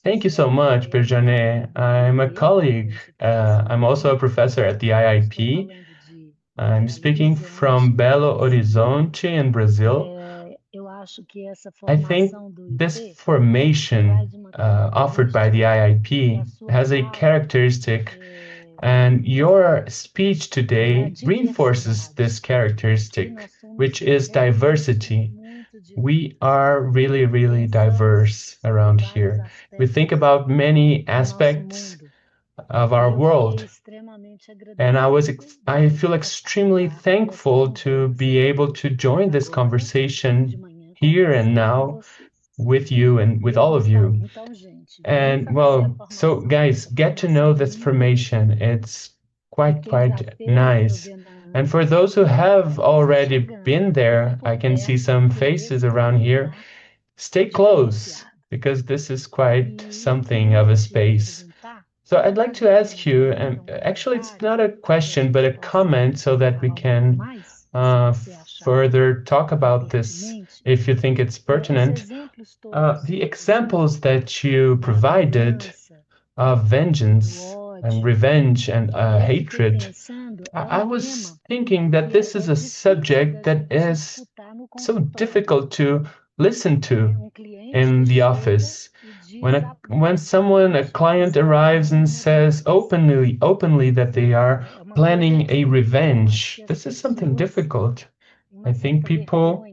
Thank you so much, Berjanet. I'm a colleague. I'm also a professor at the IIP. I'm speaking from Belo Horizonte in Brazil. I think this formation offered by the IIP has a characteristic, and your speech today reinforces this characteristic, which is diversity. We are really, really diverse around here. We think about many aspects of our world. And I feel extremely thankful to be able to join this conversation here and now with you and with all of you. And well, so guys, get to know this formation. It's quite nice. And for those who have already been there, I can see some faces around here. Stay close, because this is quite something of a space. So I'd like to ask you, and actually it's not a question, but a comment so that we can further talk about this if you think it's pertinent. The examples that you provided of vengeance and revenge and hatred, I was thinking that this is a subject that is so difficult to listen to in the office. When someone, a client arrives and says openly that they are planning a revenge, this is something difficult. I think people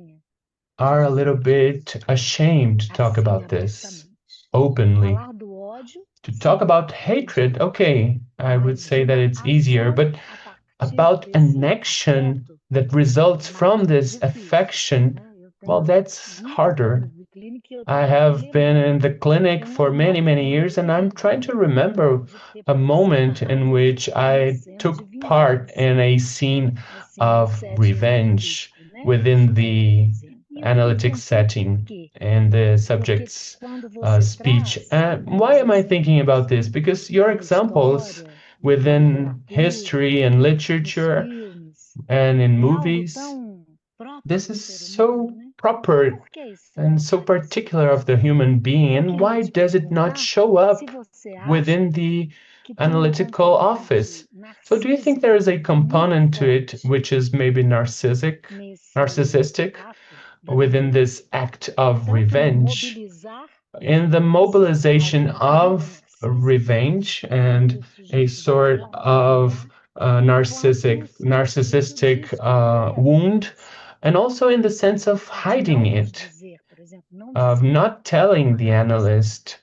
are a little bit ashamed to talk about this openly. To talk about hatred, okay, I would say that it's easier, but about an action that results from this affection, well, that's harder. I have been in the clinic for many, many years, and I'm trying to remember a moment in which I took part in a scene of revenge within the analytic setting and the subject's speech. Why am I thinking about this? Because your examples within history and literature and in movies, this is so proper and so particular of the human being. And why does it not show up within the analytical office? So do you think there is a component to it which is maybe narcissistic within this act of revenge, in the mobilization of revenge and a sort of narcissistic wound, and also in the sense of hiding it, of not telling the analyst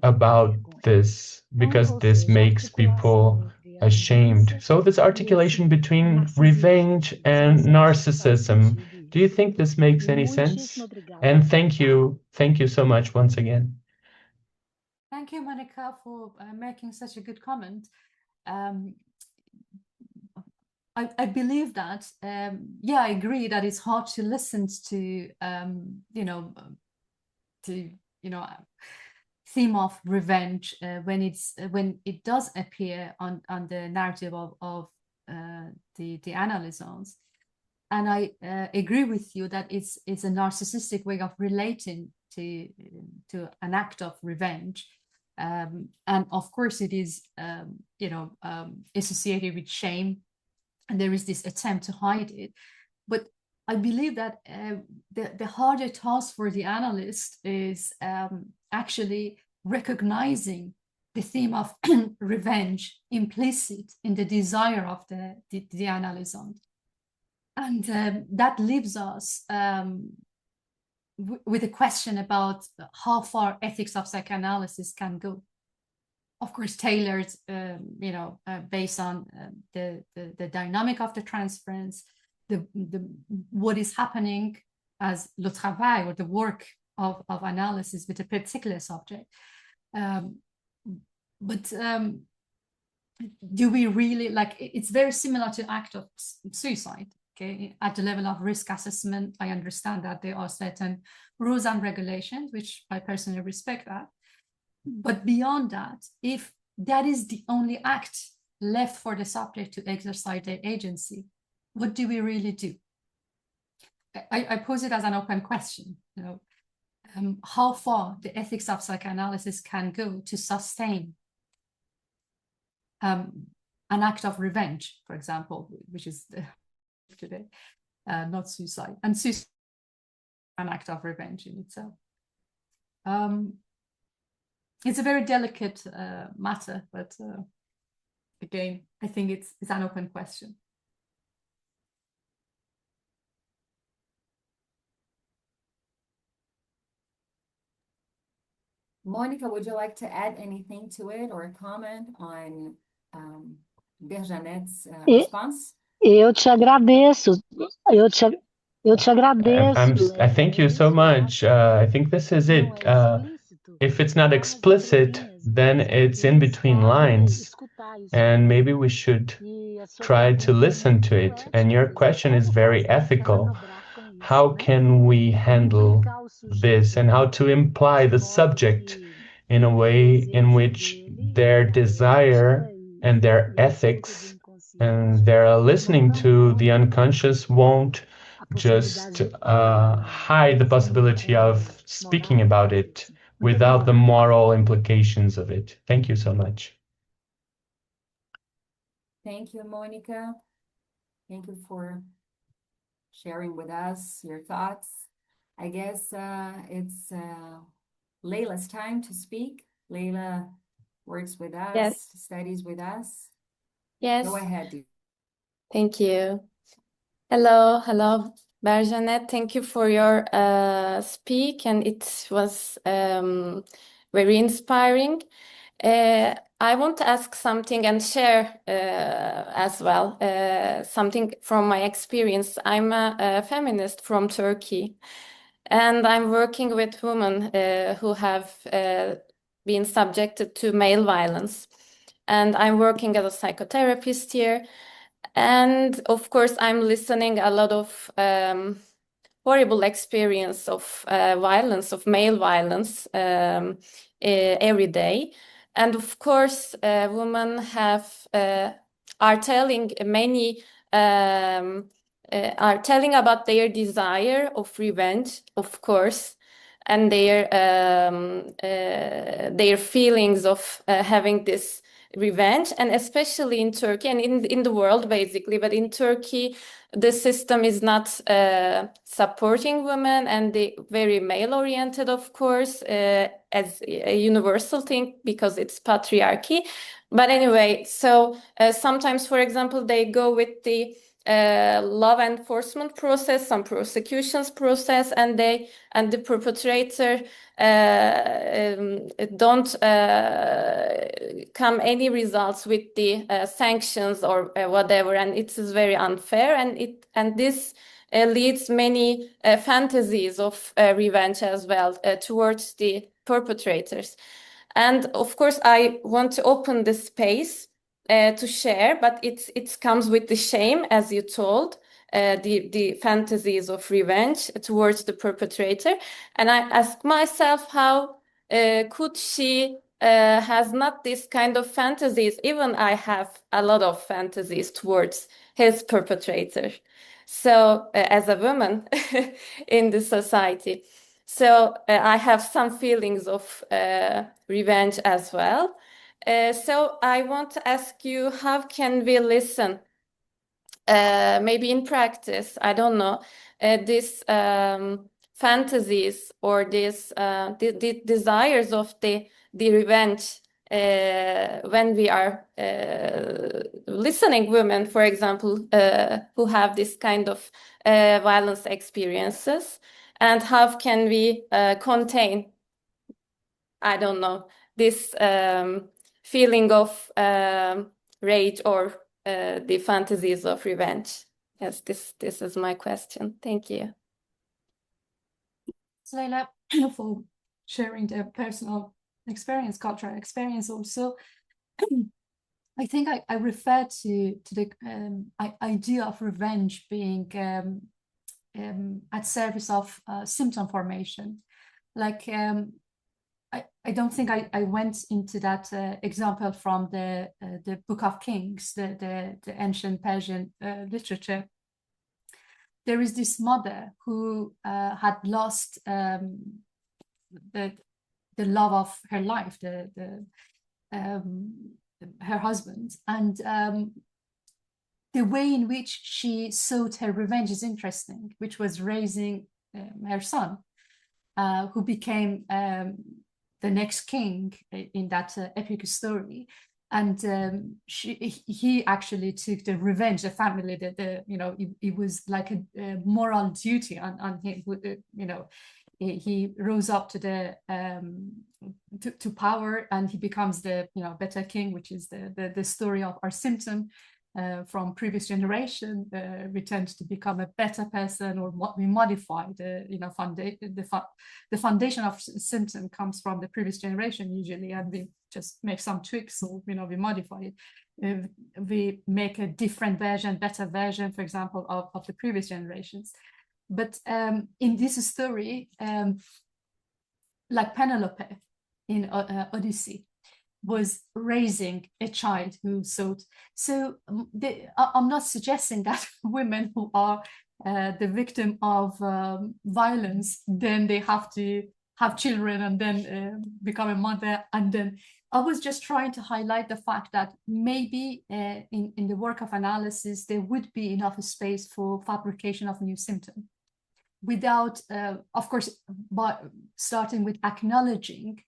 about this because this makes people ashamed. So this articulation between revenge and narcissism, do you think this makes any sense? And thank you so much once again. Thank you, Monica, for making such a good comment. I believe that, yeah, I agree that it's hard to listen to, theme of revenge when it does appear on the narrative of the analysons. And I agree with you that it's a narcissistic way of relating to an act of revenge. And of course it is, associated with shame, and there is this attempt to hide it. But I believe that the harder task for the analyst is actually recognizing the theme of revenge implicit in the desire of the analysant. And that leaves us with a question about how far ethics of psychoanalysis can go. Of course, tailored, based on the dynamic of the transference, what is happening as le travail, or the work of analysis with a particular subject. But do we really, like, it's very similar to act of suicide. Okay, at the level of risk assessment, I understand that there are certain rules and regulations, which I personally respect that. But beyond that, if that is the only act left for the subject to exercise their agency, what do we really do? I pose it as an open question, how far the ethics of psychoanalysis can go to sustain an act of revenge, for example, which is today, not suicide. And suicide, an act of revenge in itself. It's a very delicate matter, but again, I think it's an open question. Monica, would you like to add anything to it or a comment on Berjanet's response? Eu te agradeço. Eu te agradeço. I thank you so much. I think this is it. If it's not explicit, then it's in between lines, and maybe we should try to listen to it. And your question is very ethical. How can we handle this, and how to imply the subject in a way in which their desire and their ethics and their listening to the unconscious won't just hide the possibility of speaking about it without the moral implications of it. Thank you so much. Thank you, Monica. Thank you for sharing with us your thoughts. I guess it's Leila's time to speak. Leila works with us, Yes. studies with us. Yes, Go ahead. thank you. Hello, Berjanet. Thank you for your speak, and it was very inspiring. I want to ask something and share as well something from my experience. I'm a feminist from Turkey, and I'm working with women who have been subjected to male violence. And I'm working as a psychotherapist here. And of course, I'm listening a lot of horrible experience of violence, of male violence every day. And of course, women are telling are telling about their desire of revenge, of course, and their feelings of having this revenge, and especially in Turkey and in the world basically, but in Turkey the system is not supporting women, and they very male oriented, of course, as a universal thing because it's patriarchy. But anyway, so sometimes, for example, they go with the law enforcement process, some prosecutions process, and the perpetrator don't come any results with the sanctions or whatever, and it is very unfair, and this leads many fantasies of revenge as well towards the perpetrators. And of course, I want to open the space to share, but it comes with the shame, as you told, the fantasies of revenge towards the perpetrator. And I ask myself, how could she has not this kind of fantasies? Even I have a lot of fantasies towards his perpetrator. So as a woman in the society, so I have some feelings of revenge as well. So I want to ask you, how can we listen? Maybe in practice, I don't know, these fantasies or these the desires of the revenge when we are listening women, for example, who have this kind of violence experiences, and how can we contain, I don't know, this feeling of rage or the fantasies of revenge? Yes, this is my question. Thank you. Leila, for sharing their personal experience, cultural experience also. I think I refer to the idea of revenge being at service of symptom formation. Like, I don't think I went into that example from the Book of Kings, the ancient Persian literature. There is this mother who had lost the love of her life, her husband, and the way in which she sought her revenge is interesting, which was raising her son, who became the next king in that epic story. And he actually took the revenge, the family, it was like a moral duty on him. He rose up to the to power, and he becomes the better king, which is the story of our symptom. from previous generation, we tend to become a better person, or we modify the foundation of symptom comes from the previous generation usually, and we just make some tweaks, or we modify it. We make a different version, better version, for example, of the previous generations. But in this story, like Penelope in Odyssey, was raising a child who sought. So I'm not suggesting that women who are the victim of violence, then they have to have children and then become a mother. And then I was just trying to highlight the fact that maybe in the work of analysis, there would be enough space for fabrication of new symptoms without, of course, by starting with acknowledging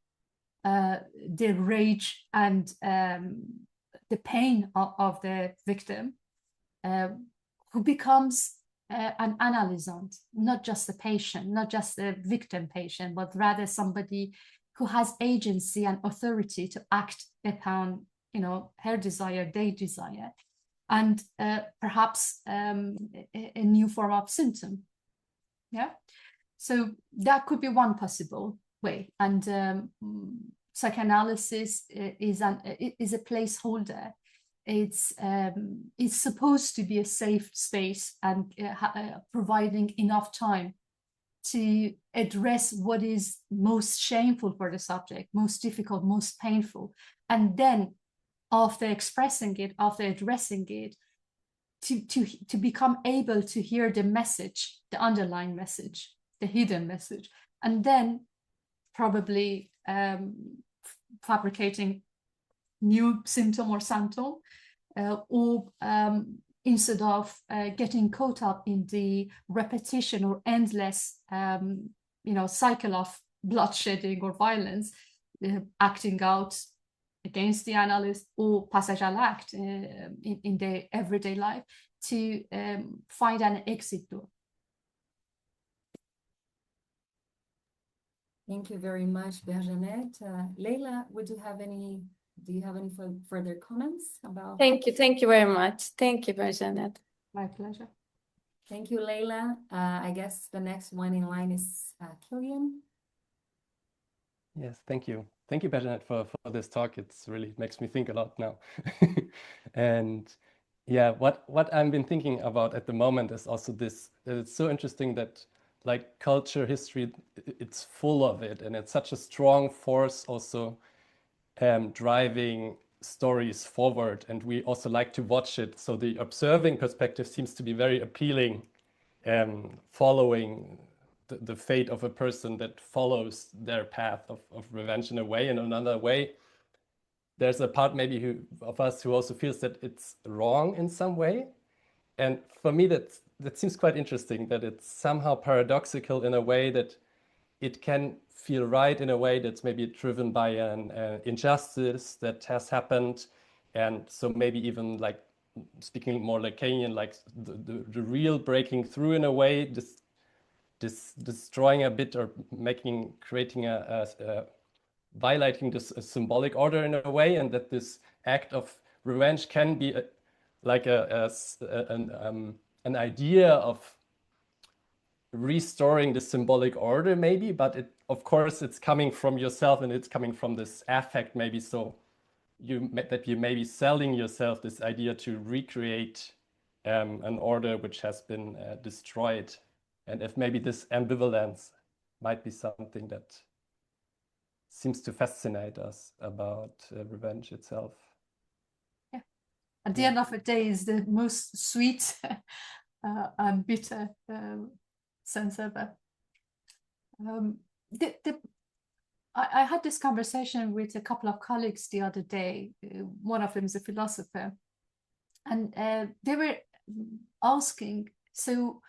the rage and the pain of the victim, who becomes an analysant, not just a patient, not just a victim patient, but rather somebody who has agency and authority to act upon, her desire, their desire, and perhaps a new form of symptom. Yeah, so that could be one possible way. And psychoanalysis is a placeholder. It's supposed to be a safe space and providing enough time to address what is most shameful for the subject, most difficult, most painful, and then after expressing it, after addressing it, to become able to hear the message, the underlying message, the hidden message, and then probably fabricating new symptom or symptom, or instead of getting caught up in the repetition or endless cycle of bloodshedding or violence, acting out against the analyst or passage à l'acte in their everyday life, to find an exit door. Thank you very much, Berjanet. Leila, do you have any further comments about? Thank you very much. Thank you, Berjanet. My pleasure. Thank you, Leila. I guess the next one in line is Killian. Yes, thank you. Thank you, Berjanet, for this talk. It's really makes me think a lot now. And yeah, what I've been thinking about at the moment is also this, that it's so interesting that like culture, history, it's full of it. And it's such a strong force also driving stories forward. And we also like to watch it. So the observing perspective seems to be very appealing, following the fate of a person that follows their path of revenge in a way. In another way, there's a part maybe of us who also feels that it's wrong in some way. And for me, that seems quite interesting, that it's somehow paradoxical in a way that it can feel right in a way that's maybe driven by an injustice that has happened. And so maybe even like speaking more Lacanian, like the real breaking through in a way, destroying a bit or creating violating this symbolic order in a way, and that this act of revenge can be like an idea of restoring the symbolic order maybe, but of course it's coming from yourself and it's coming from this affect maybe, so that you may be selling yourself this idea to recreate an order which has been destroyed. And if maybe this ambivalence might be something that seems to fascinate us about revenge itself. Yeah. At the end of the day, is the most sweet and bitter sense ever. I had this conversation with a couple of colleagues the other day. One of them is a philosopher, and they were asking, so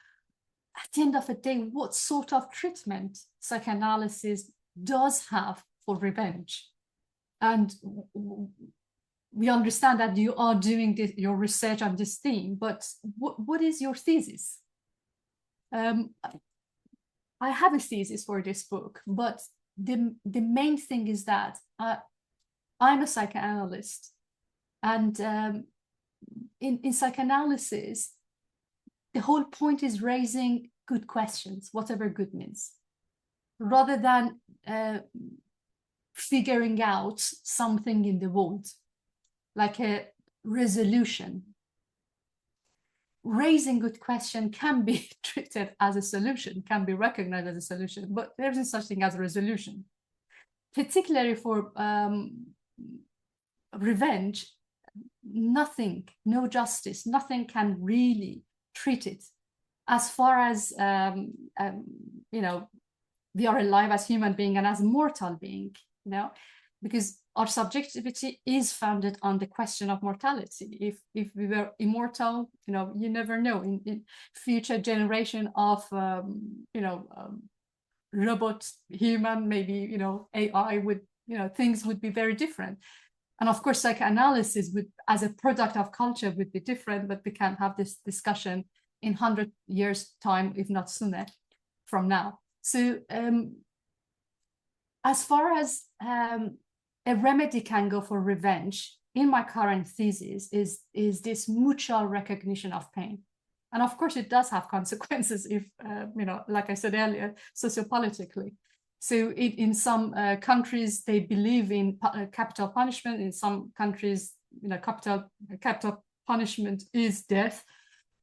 at the end of the day, what sort of treatment psychoanalysis does have for revenge? And we understand that you are doing your research on this theme, but what is your thesis? I have a thesis for this book, but the main thing is that I'm a psychoanalyst, and in psychoanalysis, the whole point is raising good questions, whatever good means, rather than figuring out something in the world, like a resolution. Raising good question can be treated as a solution, can be recognized as a solution, but there isn't such thing as a resolution. Particularly for revenge, nothing, no justice, nothing can really treat it. As far as, you know, we are alive as human being and as mortal being, you know, because our subjectivity is founded on the question of mortality. If we were immortal, you know, you never know. In future generation of, you know, robot, human, maybe, you know, AI would, you know, things would be very different. And of course, psychoanalysis would, as a product of culture, would be different, but we can have this discussion in 100 years' time, if not sooner from now. So as far as a remedy can go for revenge, in my current thesis is this mutual recognition of pain. And of course, it does have consequences if, you know, like I said earlier, sociopolitically. So in some countries, they believe in capital punishment. In some countries, you know, capital punishment is death.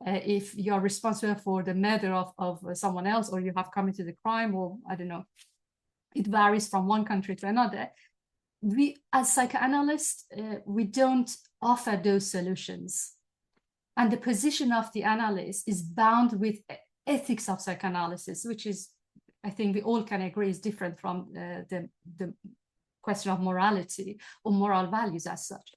If you're responsible for the murder of someone else, or you have committed a crime, or I don't know, it varies from one country to another. We, as psychoanalysts, we don't offer those solutions. And the position of the analyst is bound with ethics of psychoanalysis, which is, I think we all can agree, is different from the question of morality or moral values as such.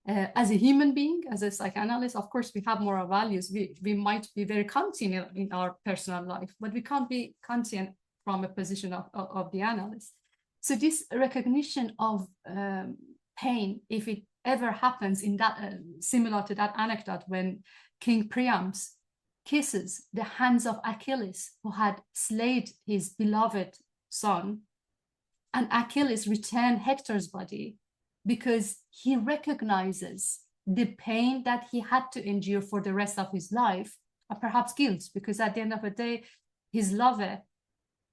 As a human being, as a psychoanalyst, of course, we have moral values. We might be very Kantian in our personal life, but we can't be Kantian from a position of the analyst. So this recognition of pain, if it ever happens in that, similar to that anecdote when King Priam kisses the hands of Achilles, who had slayed his beloved son, and Achilles returned Hector's body because he recognizes the pain that he had to endure for the rest of his life, or perhaps guilt, because at the end of the day, his lover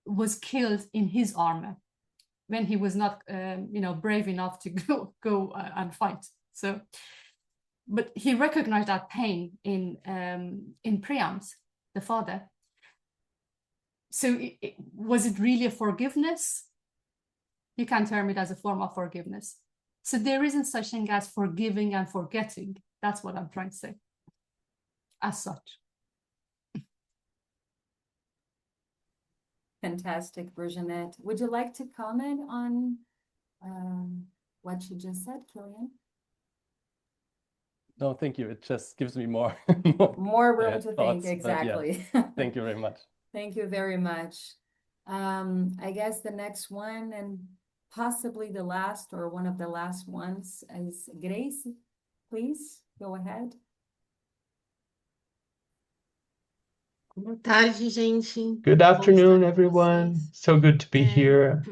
was killed in his armor when he was not, you know, brave enough to go and fight. So, but he recognized that pain in Priam, the father. So was it really a forgiveness? You can term it as a form of forgiveness. So there isn't such thing as forgiving and forgetting. That's what I'm trying to say, as such. Fantastic, Berjanet. Would you like to comment on what you just said, Killian? No, thank you. It just gives me more more room to thoughts, think, exactly. Yeah. Thank you very much. Thank you very much. I guess the next one, and possibly the last or one of the last ones, is Grace. Please go ahead. Boa tarde, gente. Good afternoon, everyone. So good to be here.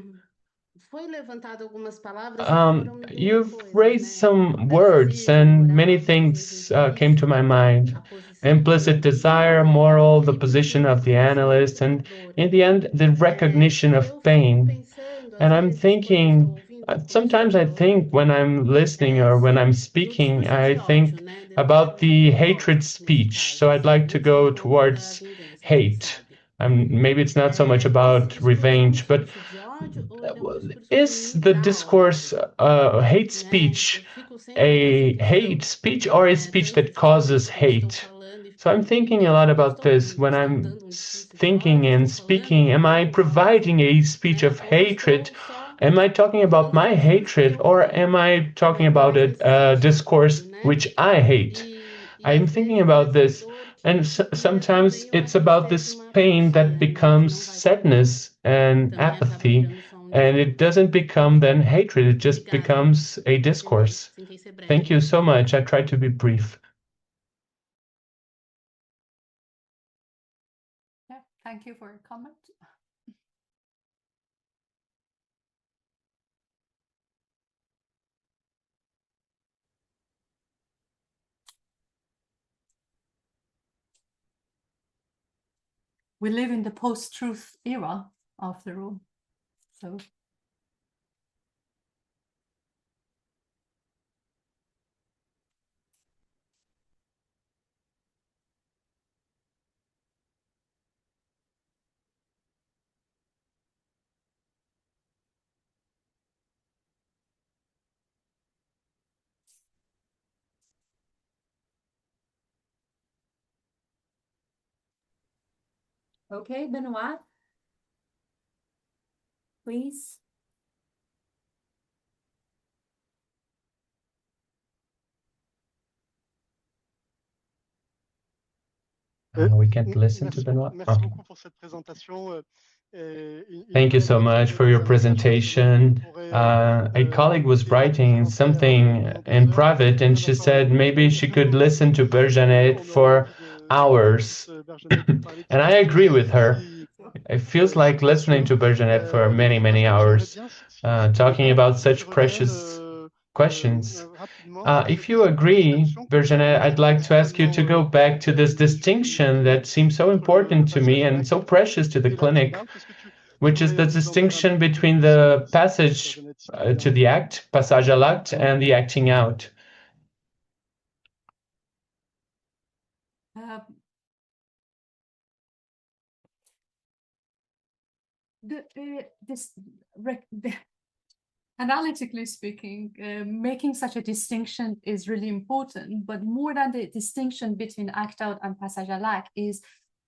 Foi levantado algumas palavras que foram me dando You've coisas, raised né? some words, and many things came to my mind. Implicit desire, moral, the position of the analyst, and in the end, the recognition of pain. And I'm thinking, sometimes I think when I'm listening or when I'm speaking, I think about the hatred speech. So I'd like to go towards hate. Maybe it's not so much about revenge, but is the discourse hate speech a hate speech or a speech that causes hate? So I'm thinking a lot about this when I'm thinking and speaking. Am I providing a speech of hatred? Am I talking about my hatred, or am I talking about a discourse which I hate? I'm thinking about this, and sometimes it's about this pain that becomes sadness and apathy, and it doesn't become then hatred, it just becomes a discourse. Thank you so much. I tried to be brief. Yeah, thank you for your comment. we live in the post-truth era, after all. So. Okay, Benoit, please. We can't listen to Benoit. Merci beaucoup pour cette présentation. Thank you so much for your presentation. A colleague was writing something in private, and she said maybe she could listen to Berjanet for hours. And I agree with her. It feels like listening to Berjanet for many, many hours, talking about such precious questions. If you agree, Berjanet, I'd like to ask you to go back to this distinction that seems so important to me and so precious to the clinic, which is the distinction between the passage to the act, passage à l'acte, and the acting out. Analytically speaking, making such a distinction is really important, but more than the distinction between act out and passage à l'acte is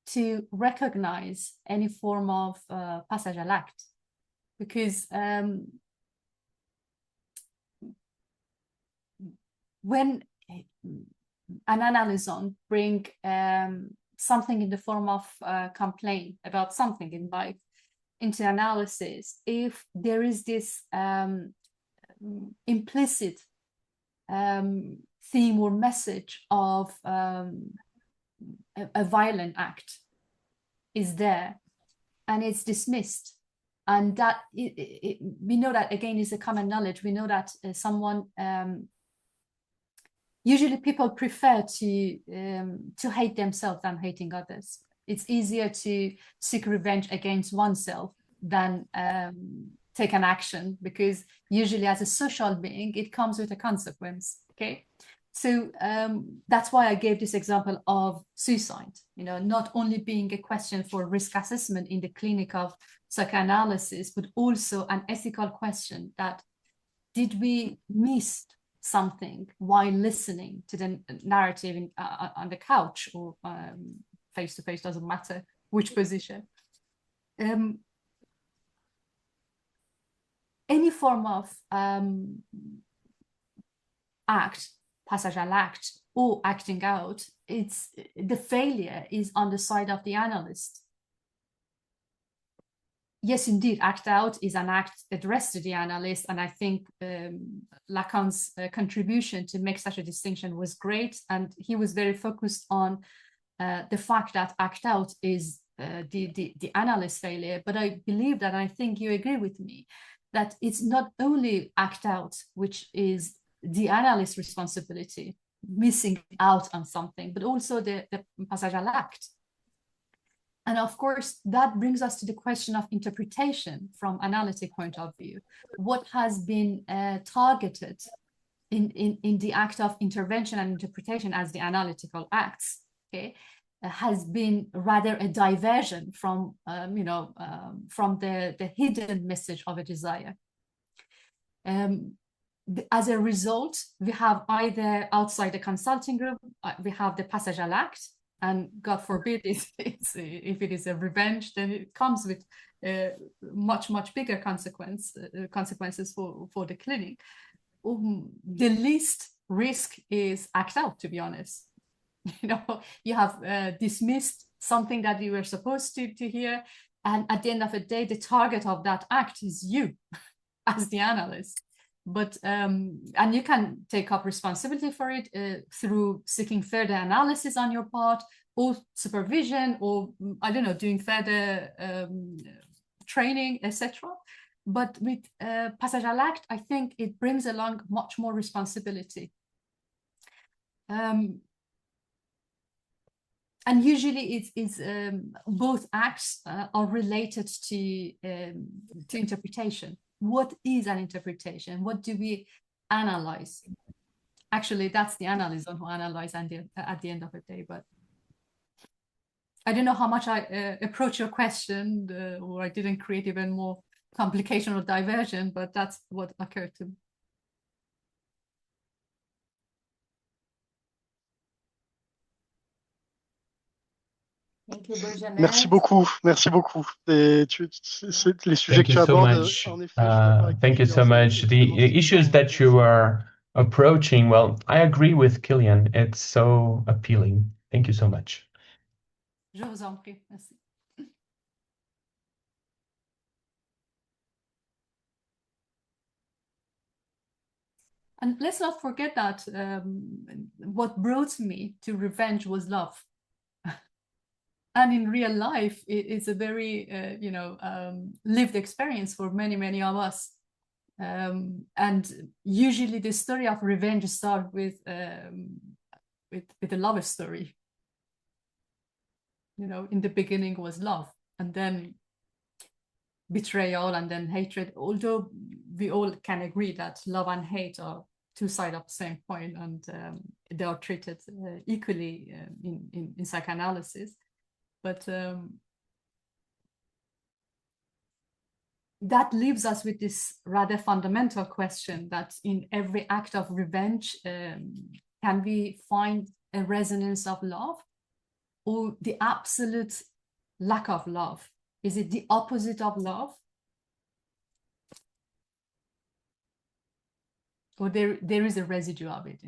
to recognize any form of passage à l'acte, because when an analyson bring something in the form of complaint about something in life into analysis, if there is this implicit theme or message of a violent act is there and it's dismissed, and that we know that again is a common knowledge. We know that someone usually people prefer to hate themselves than hating others. It's easier to seek revenge against oneself than take an action, because usually as a social being, it comes with a consequence, okay? So that's why I gave this example of suicide, you know, not only being a question for risk assessment in the clinic of psychoanalysis, but also an ethical question that did we miss something while listening to the narrative on the couch or face-to-face, doesn't matter which position. Any form of act, passage à l'acte, or acting out, it's the failure is on the side of the analyst. Yes, indeed, act out is an act addressed to the analyst, and I think Lacan's contribution to make such a distinction was great, and he was very focused on the fact that act out is the analyst's failure. But I believe that, I think you agree with me, that it's not only act out, which is the analyst's responsibility, missing out on something, but also the passage à l'acte. And of course, that brings us to the question of interpretation from analytic point of view. What has been targeted in the act of intervention and interpretation as the analytical acts, okay, has been rather a diversion from, from the hidden message of a desire. As a result, we have either outside the consulting group, we have the passage à l'acte, and God forbid if it is a revenge, then it comes with much bigger consequences for the clinic. The least risk is act out, to be honest. You know, you have dismissed something that you were supposed to hear, and at the end of the day, the target of that act is you as the analyst. But and you can take up responsibility for it through seeking further analysis on your part, or supervision, or I don't know, doing further training, etc. But with passage à l'acte, I think it brings along much more responsibility. and usually it's both acts are related to interpretation. What is an interpretation? What do we analyze? Actually, that's the analyst who analyze at the end of the day. But I don't know how much I approach your question, or I didn't create even more complication or diversion, but that's what occurred to me. Thank you, Berjanet. Merci beaucoup, merci beaucoup. Les sujets que tu abordes, en effet, je suis d'accord avec Thank you so much. The issues that you are approaching, well, I agree with Killian. It's so appealing. Thank you so much. Je vous en prie, merci. And let's not forget that what brought me to revenge was love. And in real life, it's a very, lived experience for many, many of us. And usually the story of revenge starts with a love story. In the beginning was love, and then betrayal, and then hatred. Although we all can agree that love and hate are two sides of the same coin, and they are treated equally in psychoanalysis. But that leaves us with this rather fundamental question that in every act of revenge, can we find a resonance of love, or the absolute lack of love? Is it the opposite of love? Or there is a residue of it,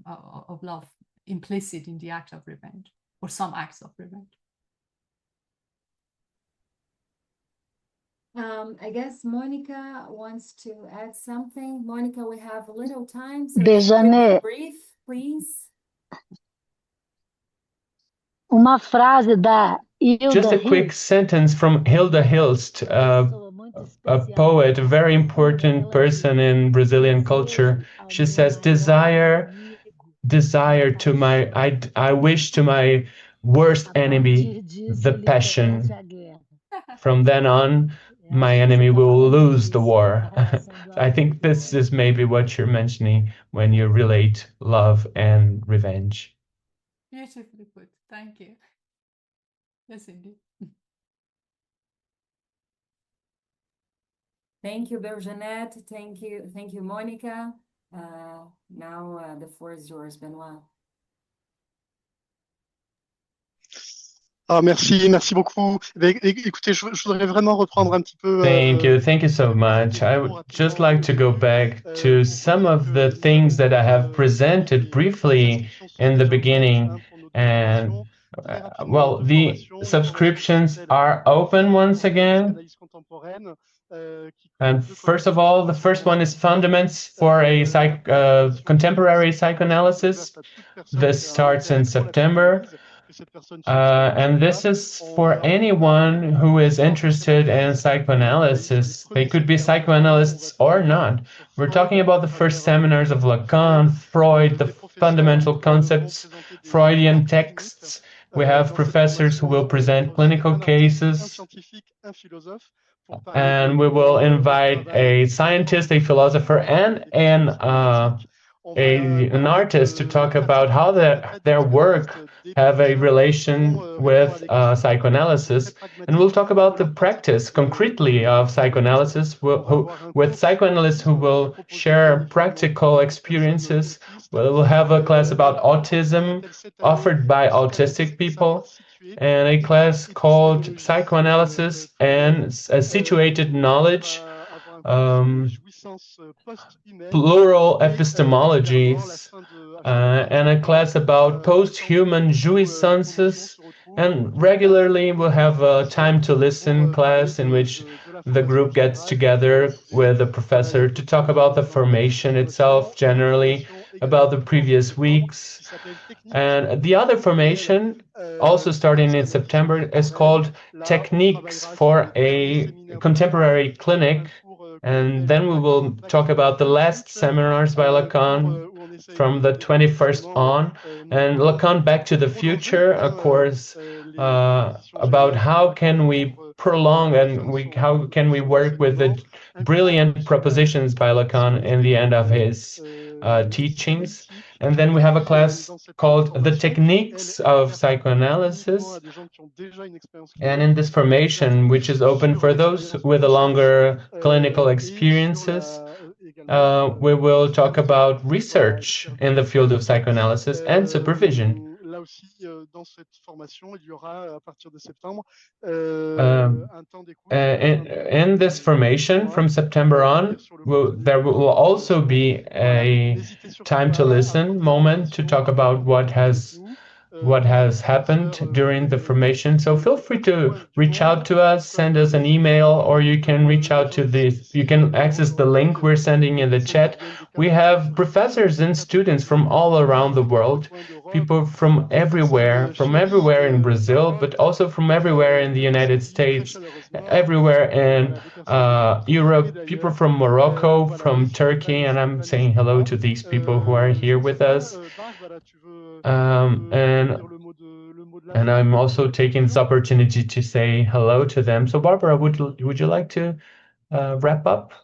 of love, implicit in the act of revenge, or some acts of revenge? I guess Monica wants to add something. Monica, we have a little time, so Berjanet, brief, please. Uma frase da Just Hilda a quick Hilst, sentence from Hilda Hilst, a poet, a very important person in Brazilian culture. She says, desire to my, I wish to my worst enemy the passion. From then on, my enemy will lose the war. I think this is maybe what you're mentioning when you relate love and revenge. Beautifully put. Thank you. Yes, indeed. Thank you, Berjanet. Thank you, Monica. Now the floor is yours, Benoit. Merci beaucoup. Écoutez, je voudrais vraiment reprendre un petit peu. Thank you so much. I would just like to go back to some of the things that I have presented briefly in the beginning. And well, the subscriptions are open once again. And first of all, the first one is Fundaments for a Contemporary Psychoanalysis. This starts in September. And this is for anyone who is interested in psychoanalysis. They could be psychoanalysts or not. We're talking about the first seminars of Lacan, Freud, the fundamental concepts, Freudian texts. We have professors who will present clinical cases. And we will invite a scientist, a philosopher, and an artist to talk about how their work have a relation with psychoanalysis. And we'll talk about the practice concretely of psychoanalysis with psychoanalysts who will share practical experiences. We'll have a class about autism offered by autistic people, and a class called Psychoanalysis and Situated Knowledge, plural epistemologies, and a class about post-human jouissances. And regularly we'll have a time to listen class in which the group gets together with a professor to talk about the formation itself, generally about the previous weeks. And the other formation, also starting in September, is called Techniques for a Contemporary Clinic. And then we will talk about the last seminars by Lacan, from the 21st on, and Lacan Back to the Future, a course about how can we prolong and how can we work with the brilliant propositions by Lacan in the end of his teachings. And then we have a class called The Techniques of Psychoanalysis. And in this formation, which is open for those with a longer clinical experiences, we will talk about research in the field of psychoanalysis and supervision. Là aussi, dans cette formation, il y aura à partir de septembre un temps d'écoute. In this formation, from September on, there will also be a time to listen moment to talk about what has happened during the formation. So feel free to reach out to us, send us an email, or you can reach out to you can access the link we're sending in the chat. We have professors and students from all around the world, people from everywhere in Brazil, but also from everywhere in the United States, everywhere in Europe, people from Morocco, from Turkey, and I'm saying hello to these people who are here with us. And I'm also taking this opportunity to say hello to them. So Barbara, would you like to wrap up?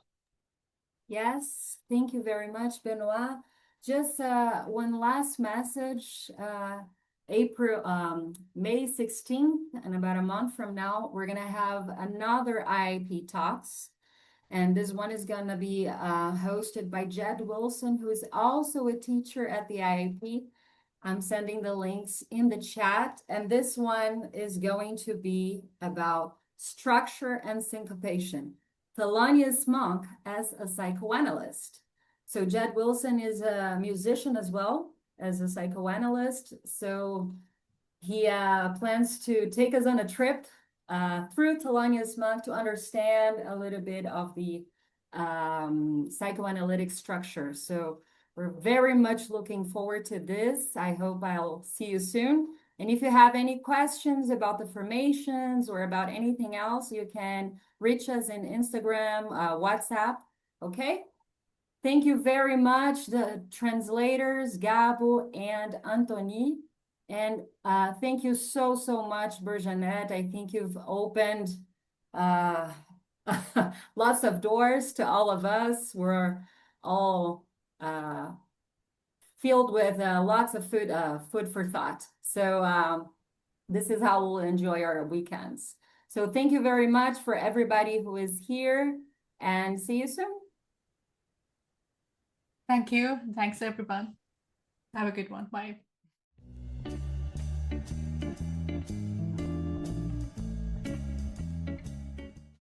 Yes, thank you very much, Benoit. Just one last message. May 16th, and about a month from now, we're going to have another IIP Talks. And this one is going to be hosted by Jed Wilson, who is also a teacher at the IIP. I'm sending the links in the chat. And this one is going to be about structure and syncopation. Thelonious Monk as a psychoanalyst. So Jed Wilson is a musician as well as a psychoanalyst. So he plans to take us on a trip through Thelonious Monk to understand a little bit of the psychoanalytic structure. So we're very much looking forward to this. I hope I'll see you soon. And if you have any questions about the formations or about anything else, you can reach us in Instagram, WhatsApp, okay? Thank you very much, the translators, Gabo and Anthony. And thank you so much, Berjanet. I think you've opened lots of doors to all of us. We're all filled with lots of food for thought. So this is how we'll enjoy our weekends. So thank you very much for everybody who is here, and see you soon. Thank you. Thanks, everyone. Have a good one. Bye.